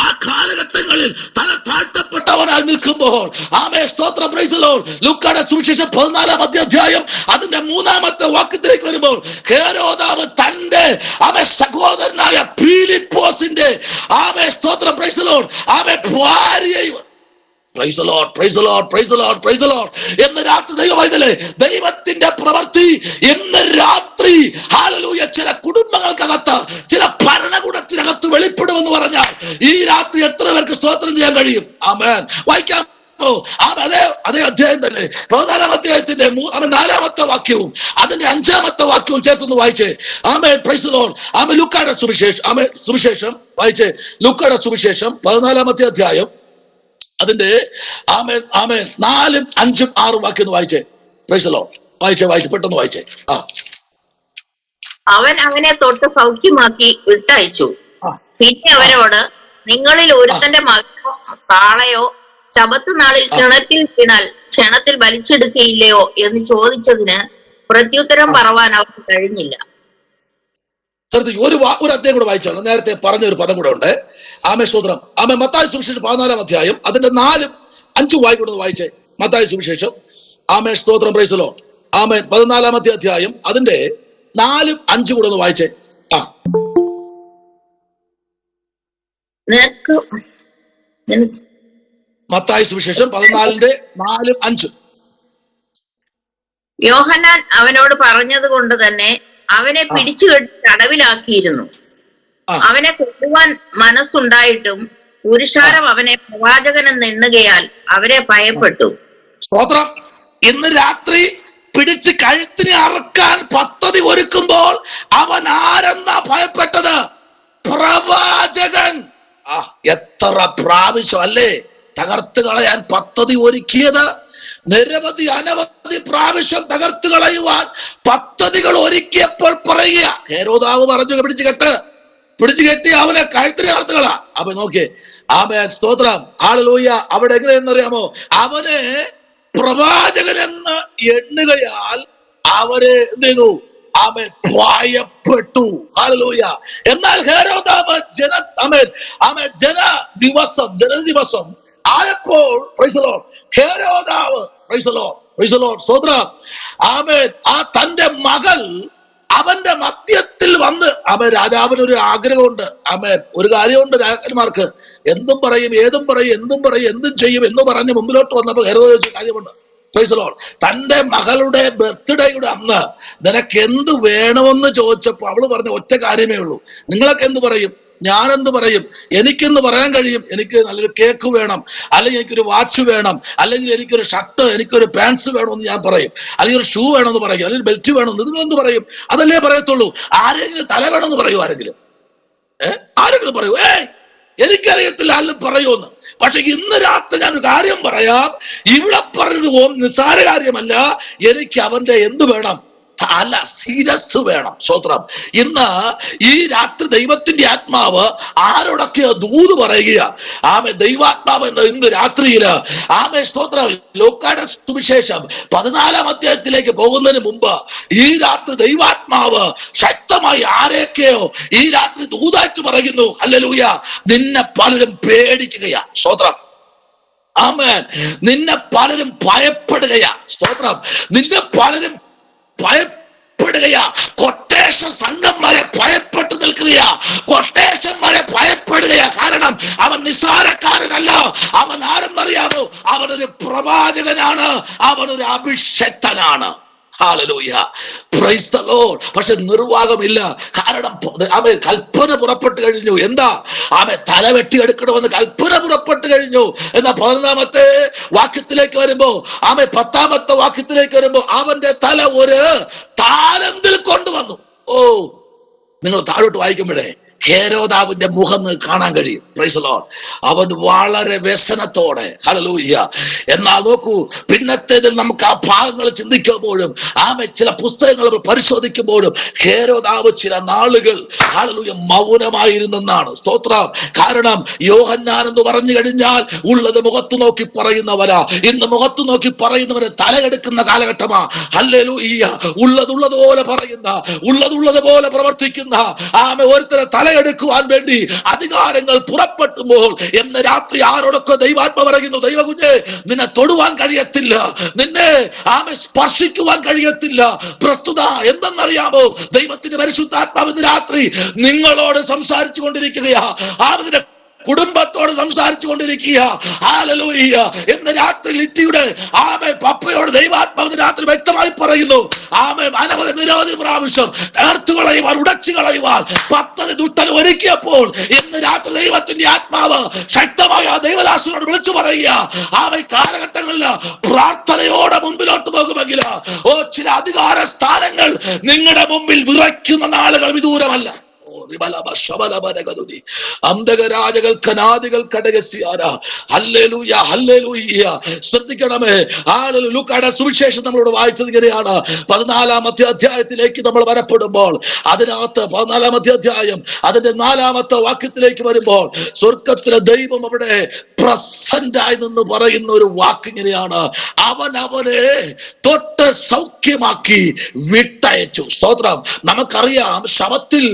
ആ കാലഘട്ടങ്ങളിൽ തല താഴ്ത്തപ്പെട്ടവനായി നിൽക്കുമ്പോൾ, ആമേൻ, സ്തോത്രം, പ്രൈസ് ദി ലോർഡ്. ലൂക്കായുടെ സുവിശേഷം 14-ാം അധ്യായം അതിന്റെ 3-ാമത്തെ വാക്യത്തിലേക്ക് വരുമ്പോൾ, ഹേരോദാവ് തന്റെ സഹോദരനായ ഫിലിപ്പോസിന്റെ സ്തോത്രം, പ്രൈസ് ദി ലോർഡ്, ഭാര്യയും price the lord, praise the lord, praise the lord, praise the Lord. എന്ന് രാത്രി ദൈവമൈതലേ, ദൈവത്തിന്റെ പ്രവൃത്തി ഇന്ന് രാത്രി ഹല്ലേലൂയ ചില കുടുംബങ്ങൾക്കകത്ത്, ചില ഭരണകൂടത്തിനകത്ത് വെളിപ്പെടുമെന്ന് പറഞ്ഞാൽ ഈ രാത്രി എത്ര പേർക്ക് സ്തോത്രം ചെയ്യാൻ കഴിയും? ആമേൻ. വായിക്കാം. അതേ അധ്യായം തന്നെ 14-ാം അധ്യായത്തിന്റെ 4-ാമത്തെ വാക്യവും അതിന്റെ 5-ാമത്തെ വാക്യവും ചേർത്തൊന്ന് വായിച്ചേ. ആമേൻ, പ്രൈസ് ദി ലോർഡ്. ആമേൻ. ലൂക്കായുടെ സുവിശേഷം, ആമേൻ, സുവിശേഷം വായിച്ചേ. ലൂക്കായുടെ സുവിശേഷം 14-ാമത്തെ അധ്യായം അതിന്റെ ആമേൻ, ആമേൻ, 4, 5, 6 വാക്യം വായിച്ചേ. Price the Lord. വായിച്ചേ, പെട്ടെന്ന് വായിച്ചേ. അവൻ അവനെ തൊട്ട് സൗഖ്യമാക്കി വിട്ടയച്ചു. പിന്നെ അവരോട്, നിങ്ങളിൽ ഒരുത്തന്റെ മകനോ കാളയോ ശബത്ത് നാളിൽ കിണറ്റിൽ വീണാൽ ക്ഷണത്തിൽ വലിച്ചെടുക്കയില്ലയോ എന്ന് ചോദിച്ചതിന് പ്രത്യുത്തരം പറവാൻ അവർക്ക് കഴിഞ്ഞില്ല. ശ്രദ്ധിക്കും. ഒരു അധ്യായം കൂടെ വായിച്ചാണ്, നേരത്തെ പറഞ്ഞ ഒരു പദം കൂടെ ഉണ്ട്. ആമേ സ്തോത്രം. ആമേ മത്തായി സുവിശേഷം 14-ാം അധ്യായം അതിന്റെ 4-ഉം 5-ഉം വായിച്ചേ. മത്തായി സുവിശേഷം ആമേ സ്തോത്രം, പ്രൈസ് ദി ലോർഡ്. ആമേ 14-ാമത്തെ അധ്യായം അതിന്റെ 4-ഉം 5-ഉം കൂടെ ഒന്ന് വായിച്ചേ. മത്തായി സുവിശേഷം 14-ന്റെ 4-ഉം 5-ഉം. യോഹന്നാൻ അവനോട് പറഞ്ഞത് കൊണ്ട് തന്നെ അവനെ പിടിച്ചുകെട്ടി തടവിലാക്കിയിരുന്നു. അവനെ കൊല്ലുവാൻ മനസ്സുണ്ടായിട്ടും പുരുഷാരം അവനെ പ്രവാചകനെന്ന് എണ്ണുകയാൽ അവരെ ഭയപ്പെട്ടു. സ്തോത്രം. ഇന്ന് രാത്രി പിടിച്ച് കഴുത്തിനെ അറക്കാൻ പദ്ധതി ഒരുക്കുമ്പോൾ അവൻ ആരെന്നാ ഭയപ്പെട്ടത്? പ്രവാചകൻ. എത്ര പ്രാവശ്യം അല്ലേ തകർത്ത് കളയാൻ പദ്ധതി ഒരുക്കിയത്? അനവധി പ്രാവശ്യം തകർത്ത് കളയുവാൻ പദ്ധതികൾ ഒരുക്കിയപ്പോൾ പറയുക, ഹേരോദാവ് പറഞ്ഞു പിടിച്ചു കെട്ടി അവനെ കഴുത്തിന് തകർത്തുകളാ. അപ്പൊ നോക്കിയേ, ആമേൻ സ്തോത്രം, ഹല്ലേലൂയ. അവിടെ എങ്ങനെയെന്നറിയാമോ? അവനെ പ്രവാചകനെന്ന് എണ്ണുകയാൽ അവരെ എന്ത് ചെയ്തു? അവൻ ഭയപ്പെട്ടു. ഹല്ലേലൂയ. എന്നാൽ ഹേരോദാവ് ജനദിവസം ആയപ്പോൾ പ്രൈസ് ദി ലോർഡ്, ഹേരോദാവ് praise the lord, praise the lord, സ്തോത്രം, ആമേൻ, ആ തന്റെ മകൾ അവന്റെ മധ്യത്തിൽ വന്ന്, അവൻ രാജാവിന് ഒരു ആഗ്രഹമുണ്ട്. ആമേൻ. ഒരു കാര്യമുണ്ട് രാജാക്കന്മാർക്ക്, എന്തും പറയും, ഏതും പറയും, എന്തും ചെയ്യും എന്ന് പറഞ്ഞ് മുമ്പിലോട്ട് വന്നപ്പോ ഹേരോദാവ് ചോദിച്ച കാര്യമുണ്ട്. Price the Lord. തന്റെ മകളുടെ ബർത്ത്ഡേയുടെ അന്ന് നിനക്ക് എന്ത് വേണമെന്ന് ചോദിച്ചപ്പോ അവള് പറഞ്ഞ ഒറ്റ കാര്യമേ ഉള്ളൂ, നിങ്ങളൊക്കെ എന്ത് പറയും, ഞാനെന്ത് പറയും? എനിക്കെന്ന് പറയാൻ കഴിയും, എനിക്ക് നല്ലൊരു കേക്ക് വേണം, അല്ലെങ്കിൽ എനിക്കൊരു വാച്ച് വേണം, അല്ലെങ്കിൽ എനിക്കൊരു ഷർട്ട്, എനിക്കൊരു പാൻസ് വേണമെന്ന് ഞാൻ പറയും, അല്ലെങ്കിൽ ഒരു ഷൂ വേണമെന്ന് പറയും, അല്ലെങ്കിൽ ബെൽറ്റ് വേണമെന്ന്. നിങ്ങളെന്ത് പറയും? അതല്ലേ പറയത്തുള്ളൂ. ആരെങ്കിലും തല വേണമെന്ന് പറയൂ? ആരെങ്കിലും പറയൂ? എനിക്കറിയത്തില്ല, ആരും പറയുമെന്ന്. പക്ഷെ ഇന്ന് രാത്രി ഞാനൊരു കാര്യം പറയാം, ഇവിടെ പറഞ്ഞത് നിസ്സാര കാര്യമല്ല. എനിക്ക് അവന്റെ എന്ത് വേണം? തല, ശിരസ് വേണം. സ്തോത്രം. ഇന്ന് ഈ രാത്രി ദൈവത്തിന്റെ ആത്മാവ് ആരോടൊക്കെയോ ദൂത് പറയുക. ആമേ ദൈവാത്മാവ് ഇന്ന് രാത്രിയില് ആമേ സ്തോത്രം, ലൂക്കായുടെ സുവിശേഷം 14-ാം അധ്യായത്തിലേക്ക് പോകുന്നതിന് മുമ്പ് ഈ രാത്രി ദൈവാത്മാവ് ശക്തമായി ആരെയൊക്കെയോ ഈ രാത്രി ദൂതായിട്ട് പറയുന്നു. ഹല്ലേലൂയ. നിന്നെ പലരും പേടിക്കുകയാ. സ്തോത്രം. ആമേൻ. നിന്നെ പലരും ഭയപ്പെടുകയാ. സ്തോത്രം. നിന്നെ പലരും ഭയപ്പെടുകയാ. കൊട്ടേഷൻ സംഘന്മാരെ ഭയപ്പെട്ടു നിൽക്കുകയാ. കൊട്ടേഷന്മാരെ ഭയപ്പെടുകയാ. കാരണം അവൻ നിസ്സാരക്കാരനല്ല. അവൻ ആരെന്നറിയാമോ? അവനൊരു പ്രവാചകനാണ്, അവനൊരു അഭിഷക്തനാണ്. ഹല്ലേലൂയ. Praise the Lord. പക്ഷെ നിർവാഹമില്ല. കാരണം അവൻ കൽപ്പന പുറപ്പെട്ടു കഴിഞ്ഞു. എന്താ? അവൻ തല വെട്ടിയെടുക്കണമെന്ന് കൽപ്പന പുറപ്പെട്ടു കഴിഞ്ഞു. എന്നാ 11-ാമത്തെ വാക്യത്തിലേക്ക് വരുമ്പോ, അവൻ 10-ാമത്തെ വാക്യത്തിലേക്ക് വരുമ്പോ അവന്റെ തല ഒരു താലന്തിൽ കൊണ്ടുവന്നു. നിങ്ങൾ താഴോട്ട് വായിക്കുമ്പോഴേ ഹേരോദാവിന്റെ മുഖം കാണാൻ കഴിയും. Price the Lord. അവൻ വളരെ വ്യസനത്തോടെ. ഹല്ലേലൂയ. എന്നാൽ നോക്കൂ, പിന്നത്തേതിൽ നമുക്ക് ആ ഭാഗങ്ങൾ ചിന്തിക്കുമ്പോഴും ചില പുസ്തകങ്ങൾ പരിശോധിക്കുമ്പോഴും ഹേരോദാവ് ചില നാളുകൾ ഹല്ലേലൂയ മൗനമായിരുന്നെന്നാണ്. സ്തോത്രം. കാരണം യോഹന്നാൻ എന്ന് പറഞ്ഞു കഴിഞ്ഞാൽ ഉള്ളത് മുഖത്ത് നോക്കി പറയുന്നവരാ. ഇന്ന് മുഖത്ത് നോക്കി പറയുന്നവരെ തലയെടുക്കുന്ന കാലഘട്ടമാ. ഹല്ലേലൂയ. ഉള്ളതുപോലെ പറയുന്ന, ഉള്ളതുപോലെ പ്രവർത്തിക്കുന്ന ഓരോരുത്തരെ തലയെടുക്കുവാൻ വേണ്ടി അധികാരങ്ങൾ പുറപ്പെട്ടുമ്പോൾ എന്ന രാത്രി ആരോടൊക്കെ ദൈവാത്മ പറയുന്നു, ദൈവകുഞ്ഞെ നിന്നെ തൊടുവാൻ കഴിയത്തില്ല, നിന്നെ സ്പർശിക്കുവാൻ കഴിയത്തില്ല. പ്രസ്തുത എന്തെന്നറിയാമോ? ദൈവത്തിന്റെ പരിശുദ്ധാത്മാവ് ഇന്ന് രാത്രി നിങ്ങളോട് സംസാരിച്ചു കൊണ്ടിരിക്കുകയാ. അതിന്റെ കുടുംബത്തോട് സംസാരിച്ചു കൊണ്ടിരിക്കുക. ഹല്ലേലൂയ. ഇന്ന് രാത്രി ലിറ്റിയുടെ പപ്പയോട് ദൈവാത്മാവ് രാത്രി വ്യക്തമായി പറയുന്നു. നിരവധി പ്രാവശ്യം തകർത്തു കളയുവാൻ, ഉടച്ചു കളയുവാൻ പദ്ധതി ദുഷ്ടൻ ഒരുക്കിയപ്പോൾ ഇന്ന് രാത്രി ദൈവത്തിന്റെ ആത്മാവ് ശക്തമായി ആ ദൈവദാസനോട് വിളിച്ചു പറയുക. കാലഘട്ടങ്ങളിൽ പ്രാർത്ഥനയോടെ മുമ്പിലോട്ട് പോകുമെങ്കിൽ ചില അധികാര സ്ഥാനങ്ങൾ നിങ്ങളുടെ മുമ്പിൽ വിറയ്ക്കുന്ന നാളുകൾ വിദൂരമല്ല. ശ്രദ്ധിക്കണമേ. ലൂക്കായുടെ സുവിശേഷം നമ്മളോട് വായിച്ചത് ഇങ്ങനെയാണ്. 14-ാമത്തെ അധ്യായത്തിലേക്ക് നമ്മൾ വരപ്പെടുമ്പോൾ അതിനകത്ത് 14-ാമത്തെ അധ്യായം അതിന്റെ 4-ാമത്തെ വാക്യത്തിലേക്ക് വരുമ്പോൾ സ്വർഗത്തിലെ ദൈവം അവിടെ പ്രസന്റ് ആയി നിന്ന് പറയുന്ന ഒരു വാക്കിങ്ങനെയാണ്, അവൻ അവനെ തൊട്ട് സൗഖ്യമാക്കി വിട്ടയച്ചു. സ്തോത്രം. നമുക്കറിയാം ശവത്തിൽ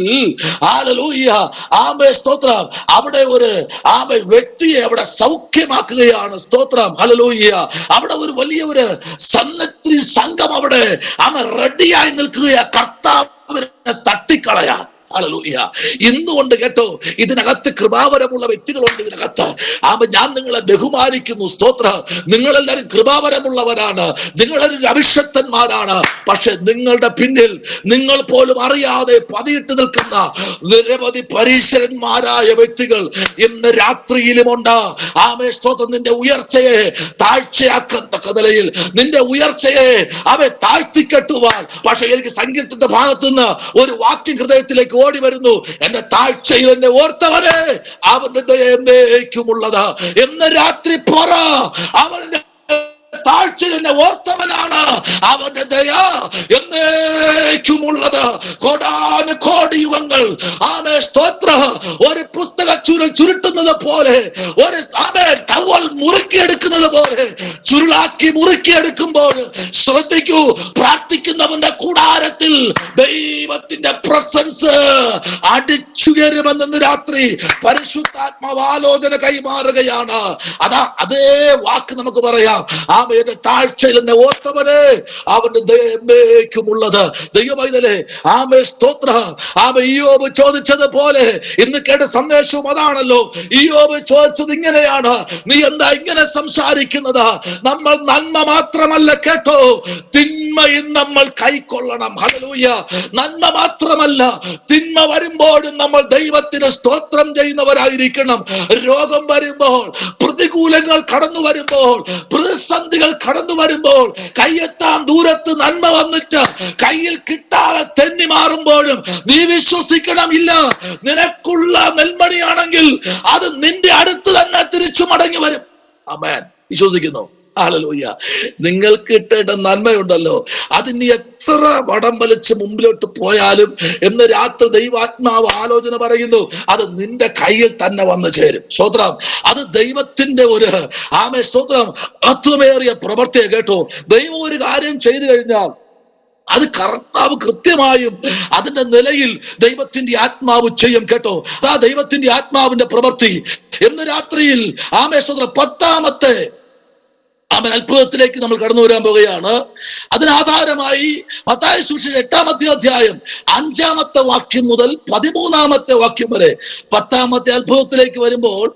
ഹല്ലേലൂയ ആമേ സ്തോത്രം അവിടെ ഒരു ആമേ വ്യക്തിയെ അവിടെ സൗഖ്യമാക്കുകയാണ്. സ്തോത്രം. ഹല്ലേലൂയ. അവിടെ ഒരു വലിയ ഒരു സന്നദ്ധി സംഘം അവിടെ ആമേ റെഡിയായി നിൽക്കുകയാ കർത്താവിനെ തട്ടിക്കളയാൻ. ഹല്ലേലൂയ. ഇന്നുകൊണ്ട് കേട്ടോ, ഇതിനകത്ത് കൃപാവരമുള്ള വ്യക്തികളുണ്ട്. ഇതിനകത്ത് ഞാൻ നിങ്ങളെ ബഹുമാനിക്കുന്നു. സ്തോത്രം. നിങ്ങളെല്ലാവരും കൃപാവരമുള്ളവരാണ്, നിങ്ങളൊരു അഭിഷക്തന്മാരാണ്. പക്ഷെ നിങ്ങളുടെ പിന്നിൽ നിങ്ങൾ പോലും അറിയാതെ പതിയിട്ട് നിൽക്കുന്ന നിരവധി പരീശരന്മാരായ വ്യക്തികൾ ഇന്ന് രാത്രിയിലുമുണ്ട്. ആമേ സ്തോത്രം. നിന്റെ ഉയർച്ചയെ താഴ്ചയാക്കുന്ന നിലയിൽ നിന്റെ ഉയർച്ചയെ അവയെ താഴ്ത്തിക്കെട്ടുവാൻ. പക്ഷെ എനിക്ക് സങ്കീർത്തന്റെ ഭാഗത്തുനിന്ന് ഒരു വാക്യം ഹൃദയത്തിലേക്ക് ഓടി വരുന്നു. എന്റെ താഴ്ചയിൽ എന്നെ ഓർത്തവനെ അവന്റെ ദയ എന്നേക്കുമുള്ളത് എന്ന് രാത്രി പറ. അവന്റെ താഴ്ചയിൽ എന്നെ ഓർത്തവനാണ്, അവന്റെ ദയ എന്നേക്കുമുള്ളത്. കോടാനു കോടി യുഗങ്ങൾ ആമേ സ്തോത്ര ഒരു പുസ്തക ചുരുൾ ചുരുട്ടുന്നത് പോലെ, ഒരു ആമേ ടവൽ മുറുക്കിയെടുക്കുന്നത് പോലെ ചുരുളാക്കി മുറുക്കിയെടുക്കുമ്പോൾ ശ്രദ്ധിക്കൂ, പ്രാർത്ഥിക്കുന്നവന്റെ കൂടാരത്തിൽ ദൈവത്തിന്റെ പ്രസൻസ് അടിച്ചുയരുമെന്ന് രാത്രി പരിശുദ്ധാത്മാവ് ആലോചന കൈമാറുകയാണ്. അതാ അതേ വാക്ക് നമുക്ക് പറയാം. ആമേന്റെ താഴ്ചയിൽ എന്നെ ഓർത്തവനെ അവന്റെ ദയക്കുമുള്ളത്. ദൈവമൈതലേ ആമേ സ്തോത്ര. ആമേ ഇയ്യോബ് ചോദിച്ചതുപോലെ ഇന്ന് കേട്ട സന്ദേശവും അതാണല്ലോ. ഇയ്യോബ് ചോദിച്ചത് ഇങ്ങനെയാണ്, നീ എന്താ ഇങ്ങനെ സംസാരിക്കുന്നത്? നമ്മൾ നന്മ മാത്രമല്ല കേട്ടോ, തിന്മയും നമ്മൾ കൈക്കൊള്ളണം. ഹല്ലേലൂയ. നന്മ മാത്രമല്ല, തിന്മ വരുമ്പോഴും നമ്മൾ ദൈവത്തിന് സ്തോത്രം ചെയ്യുന്നവരായിരിക്കണം. രോഗം വരുമ്പോൾ, പ്രതികൂലങ്ങൾ കടന്നു വരുമ്പോൾ, പ്രതിസന്ധികൾ കടന്നു വരുമ്പോൾ, കയ്യെത്താൻ ദൂരത്ത് നന്മ വന്നിട്ട് കയ്യിൽ കിട്ടാതെ തെന്നി മാറുമ്പോഴും നീ വിശ്വസിക്കണം, ഇല്ല, നിനക്കുള്ള നെൽമണിയാണെങ്കിൽ അത് നിന്റെ അടുത്ത് തന്നെ തിരിച്ചു മടങ്ങി വരും. ആമേൻ. വിശ്വസിക്കുന്നു? ഹല്ലേലൂയ. നിങ്ങൾക്ക് കിട്ടേണ്ട നന്മയുണ്ടല്ലോ, അതിന് എത്ര വടം വലിച്ച് മുമ്പിലോട്ട് പോയാലും എന്ന് രാത്രി ദൈവാത്മാവ് ആലോചന പറയുന്നു, അത് നിന്റെ കയ്യിൽ തന്നെ വന്നു ചേരും. സ്തോത്രം. അത് ദൈവത്തിന്റെ ഒരു ആമേ സ്തോത്രം മഹത്വമേറിയ പ്രവൃത്തിയെ കേട്ടോ. ദൈവം ഒരു കാര്യം ചെയ്തു കഴിഞ്ഞാൽ അത് കർത്താവ് കൃത്യമായും അതിന്റെ നിലയിൽ ദൈവത്തിന്റെ ആത്മാവ് ചെയ്യും കേട്ടോ. ആ ദൈവത്തിന്റെ ആത്മാവിന്റെ പ്രവൃത്തി എന്ന് രാത്രിയിൽ ആമേ സ്തോത്രം 10ാമത്തെ അത്ഭുതത്തിലേക്ക് നമ്മൾ കടന്നു വരാൻ പോകുകയാണ്. അതിനാധാരമായി മത്തായി സുവിശേഷം 8ാമത്തെ അധ്യായം 5ാമത്തെ വാക്യം മുതൽ 13ാമത്തെ വാക്യം വരെ 10ാമത്തെ അത്ഭുതത്തിലേക്ക് വരുമ്പോൾ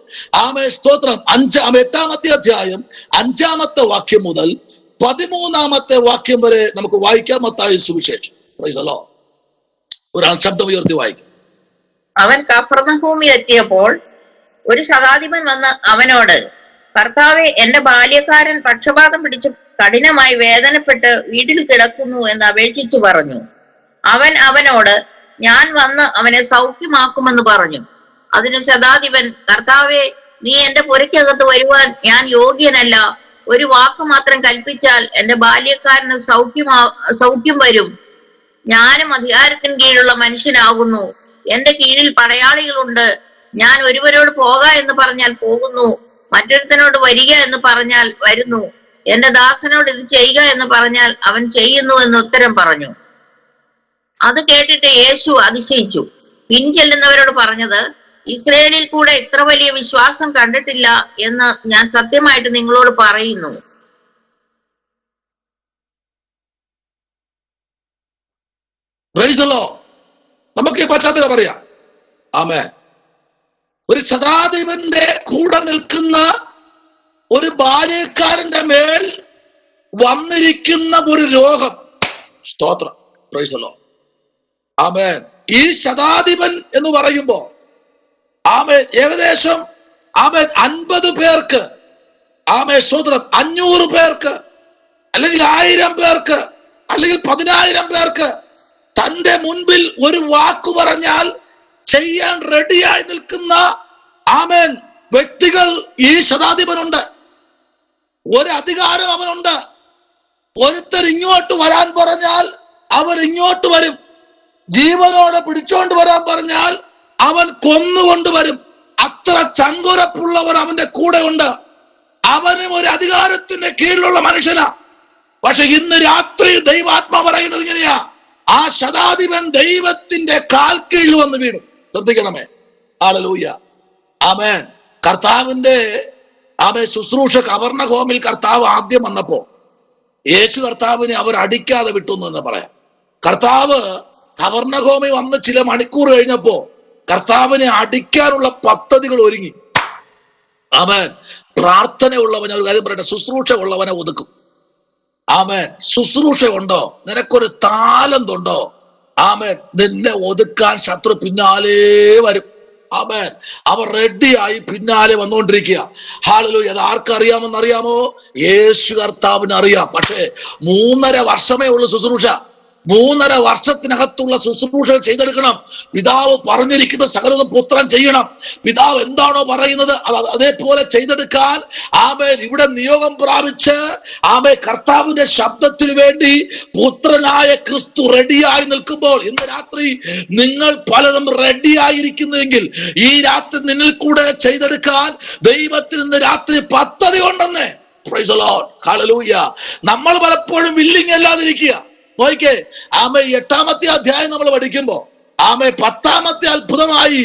ആമേ സ്തോത്രം 8ാമത്തെ അധ്യായം 5ാമത്തെ വാക്യം മുതൽ 13ാമത്തെ വാക്യം വരെ നമുക്ക് വായിക്കാം. മത്തായി സുവിശേഷം. Price the Lord. ഒരാൾ ശബ്ദം ഉയർത്തി വായിക്കും. അവൻ കഫർന്നഹൂമിൽ എത്തിയപ്പോൾ ഒരു ശതാധിപൻ വന്ന് അവനോട്, കർത്താവേ, എന്റെ ബാല്യക്കാരൻ പക്ഷപാതം പിടിച്ച് കഠിനമായി വേദനപ്പെട്ട് വീട്ടിൽ കിടക്കുന്നു എന്ന് അപേക്ഷിച്ചു പറഞ്ഞു. അവൻ അവനോട്, ഞാൻ വന്ന് അവനെ സൗഖ്യമാക്കുമെന്ന് പറഞ്ഞു. അതിന് ശതാധിപൻ, കർത്താവേ, നീ എന്റെ പുരയ്ക്കകത്ത് വരുവാൻ ഞാൻ യോഗ്യനല്ല. ഒരു വാക്ക് മാത്രം കൽപ്പിച്ചാൽ എന്റെ ബാല്യക്കാരന് സൗഖ്യം വരും. ഞാനും അധികാരത്തിന് കീഴിലുള്ള മനുഷ്യനാകുന്നു. എന്റെ കീഴിൽ പടയാളികളുണ്ട്. ഞാൻ ഒരുവരോട് പോക എന്ന് പറഞ്ഞാൽ പോകുന്നു, മറ്റൊരുത്തനോട് വരിക എന്ന് പറഞ്ഞാൽ വരുന്നു. എന്റെ ദാസനോട് ഇത് ചെയ്യുക എന്ന് പറഞ്ഞാൽ അവൻ ചെയ്യുന്നു എന്ന് ഉത്തരം പറഞ്ഞു. അത് കേട്ടിട്ട് യേശു അതിശയിച്ചു. പിൻചെല്ലുന്നവരോട് പറഞ്ഞത്, ഇസ്രയേലിൽ കൂടെ ഇത്ര വലിയ വിശ്വാസം കണ്ടിട്ടില്ല എന്ന് ഞാൻ സത്യമായിട്ട് നിങ്ങളോട് പറയുന്നു. നമുക്ക് ഈ പശ്ചാത്തലം പറയാം. ആമേൻ. ഒരു ശതാധിപന്റെ കൂടെ നിൽക്കുന്ന ഒരു ബാല്യക്കാരന്റെ മേൽ വന്നിരിക്കുന്ന ഒരു രോഗം. സ്തോത്രം. Praise the lord. ആമേൻ. ഈ ശതാധിപൻ എന്ന് പറയുമ്പോ ആമേൻ ഏകദേശം ആമേൻ 50 പേർക്ക്, ആമേൻ സ്തോത്രം 500 പേർക്ക്, അല്ലെങ്കിൽ 1000 പേർക്ക്, അല്ലെങ്കിൽ 10,000 പേർക്ക് തന്റെ മുൻപിൽ ഒരു വാക്ക് പറഞ്ഞാൽ ചെയ്യാൻ റെഡിയായി നിൽക്കുന്ന ആമേൻ വ്യക്തികൾ ഈ ശതാധിപനുണ്ട്. ഒരു അധികാരം അവനുണ്ട്. ഒരുത്തർ ഇങ്ങോട്ട് വരാൻ പറഞ്ഞാൽ അവർ ഇങ്ങോട്ട് വരും. ജീവനോടെ പിടിച്ചോണ്ട് വരാൻ പറഞ്ഞാൽ അവൻ കൊന്നുകൊണ്ട് വരും. അത്ര ചങ്കുറപ്പുള്ളവൻ അവന്റെ കൂടെ ഉണ്ട്. അവനും ഒരു അധികാരത്തിന്റെ കീഴിലുള്ള മനുഷ്യനാ. പക്ഷെ ഇന്ന് രാത്രി ദൈവാത്മാ പറയുന്നത് ഇങ്ങനെയാ, ആ ശതാധിപൻ ദൈവത്തിന്റെ കാൽ കീഴിൽ വന്ന് വീണു. ശ്രദ്ധിക്കണമേ. ഹല്ലേലൂയ. ആമേൻ. കർത്താവിന്റെ ശുശ്രൂഷ കവർണ്ണഹോമിൽ കർത്താവ് ആദ്യം വന്നപ്പോ യേശു കർത്താവിനെ അവർ അടിക്കാതെ വിട്ടു എന്ന് തന്നെ പറയാം. കർത്താവ് കവർണ്ണഹോമിൽ വന്ന് ചില മണിക്കൂർ കഴിഞ്ഞപ്പോ കർത്താവിനെ അടിക്കാനുള്ള പദ്ധതികൾ ഒരുങ്ങി. ആമേൻ. പ്രാർത്ഥന ഉള്ളവനെ, ഒരു കാര്യം പറയട്ടെ, ശുശ്രൂഷ ഉള്ളവനെ ഒതുക്കും. ആമേൻ. ശുശ്രൂഷ ഉണ്ടോ, നിനക്കൊരു താലന്തുണ്ടോ, ആമേൻ, നിന്നെ ഒതുക്കാൻ ശത്രു പിന്നാലെ വരും. ആമേൻ. അവർ റെഡിയായി പിന്നാലെ വന്നുകൊണ്ടിരിക്കുക. ഹല്ലേലൂയ. അത് ആർക്കറിയാമെന്നറിയാമോ? യേശു കർത്താവിന് അറിയാം. പക്ഷേ 3.5 വർഷമേ ഉള്ളൂ ശുശ്രൂഷ. 3.5 വർഷത്തിനകത്തുള്ള ശുശ്രൂഷ ചെയ്തെടുക്കണം. പിതാവ് പറഞ്ഞിരിക്കുന്ന സകലതും പുത്രൻ ചെയ്യണം. പിതാവ് എന്താണോ പറയുന്നത് അതേപോലെ ചെയ്തെടുക്കാൻ ആമേൻ ഇവിടെ നിയോഗം പ്രാപിച്ച് ആമേൻ കർത്താവിന്റെ ശബ്ദത്തിന് വേണ്ടി പുത്രനായ ക്രിസ്തു റെഡിയായി നിൽക്കുമ്പോൾ, ഇന്ന് രാത്രി നിങ്ങൾ പലരും റെഡിയായിരിക്കുന്നുവെങ്കിൽ ഈ രാത്രി നിന്നിൽ കൂടെ ചെയ്തെടുക്കാൻ ദൈവത്തിന് ഇന്ന് രാത്രി പദ്ധതി ഉണ്ടെന്ന്. Price the lord. ഹല്ലേലൂയ. നമ്മൾ പലപ്പോഴും വില്ലിങ് അല്ലാതിരിക്കുക. നോക്കിക്കേ, ആമേ 8-ാമത്തെ അധ്യായം നമ്മൾ പഠിക്കുമ്പോ ആമേ 10-ാമത്തെ അത്ഭുതമായി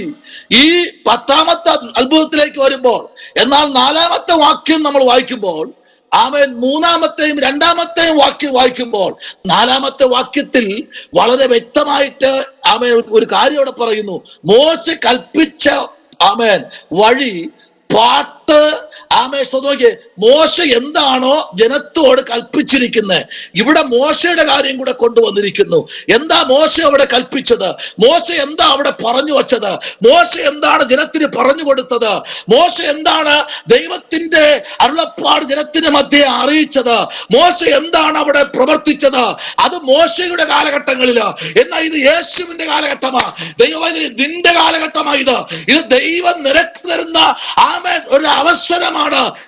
ഈ 10-ാമത്തെ അത്ഭുതത്തിലേക്ക് വരുമ്പോൾ, എന്നാൽ 4-ാമത്തെ വാക്യം നമ്മൾ വായിക്കുമ്പോൾ, ആമേൻ 3-ാമത്തെയും 2-ാമത്തെയും വാക്യം വായിക്കുമ്പോൾ 4-ാമത്തെ വാക്യത്തിൽ വളരെ വ്യക്തമായിട്ട് ആമേൻ ഒരു കാര്യം അവിടെ പറയുന്നു. മോശെ കൽപ്പിച്ച ആമേൻ വഴി പാട്ട് ആമേൻ. നോക്കിയേ, മോശ എന്താണോ ജനത്തോട് കൽപ്പിച്ചിരിക്കുന്നത്, ഇവിടെ മോശയുടെ കാര്യം കൂടെ കൊണ്ടുവന്നിരിക്കുന്നു. എന്താ മോശ അവിടെ കൽപ്പിച്ചത്? മോശ എന്താ അവിടെ പറഞ്ഞു വച്ചത്? മോശ എന്താണ് ജനത്തിന് പറഞ്ഞു കൊടുത്തത്? മോശ എന്താണ് ദൈവത്തിന്റെ അരുളപ്പാട് ജനത്തിന് മധ്യേ അറിയിച്ചത്? മോശ എന്താണ് അവിടെ പ്രവർത്തിച്ചത്? അത് മോശയുടെ കാലഘട്ടങ്ങളില്. എന്നാൽ ഇത് യേശുവിന്റെ കാലഘട്ടമാ. ദൈവം നിന്റെ കാലഘട്ടമാ. ഇത് ദൈവം നിനക്ക് തരുന്ന ആമേൻ ഒരു അവസരമാണ്.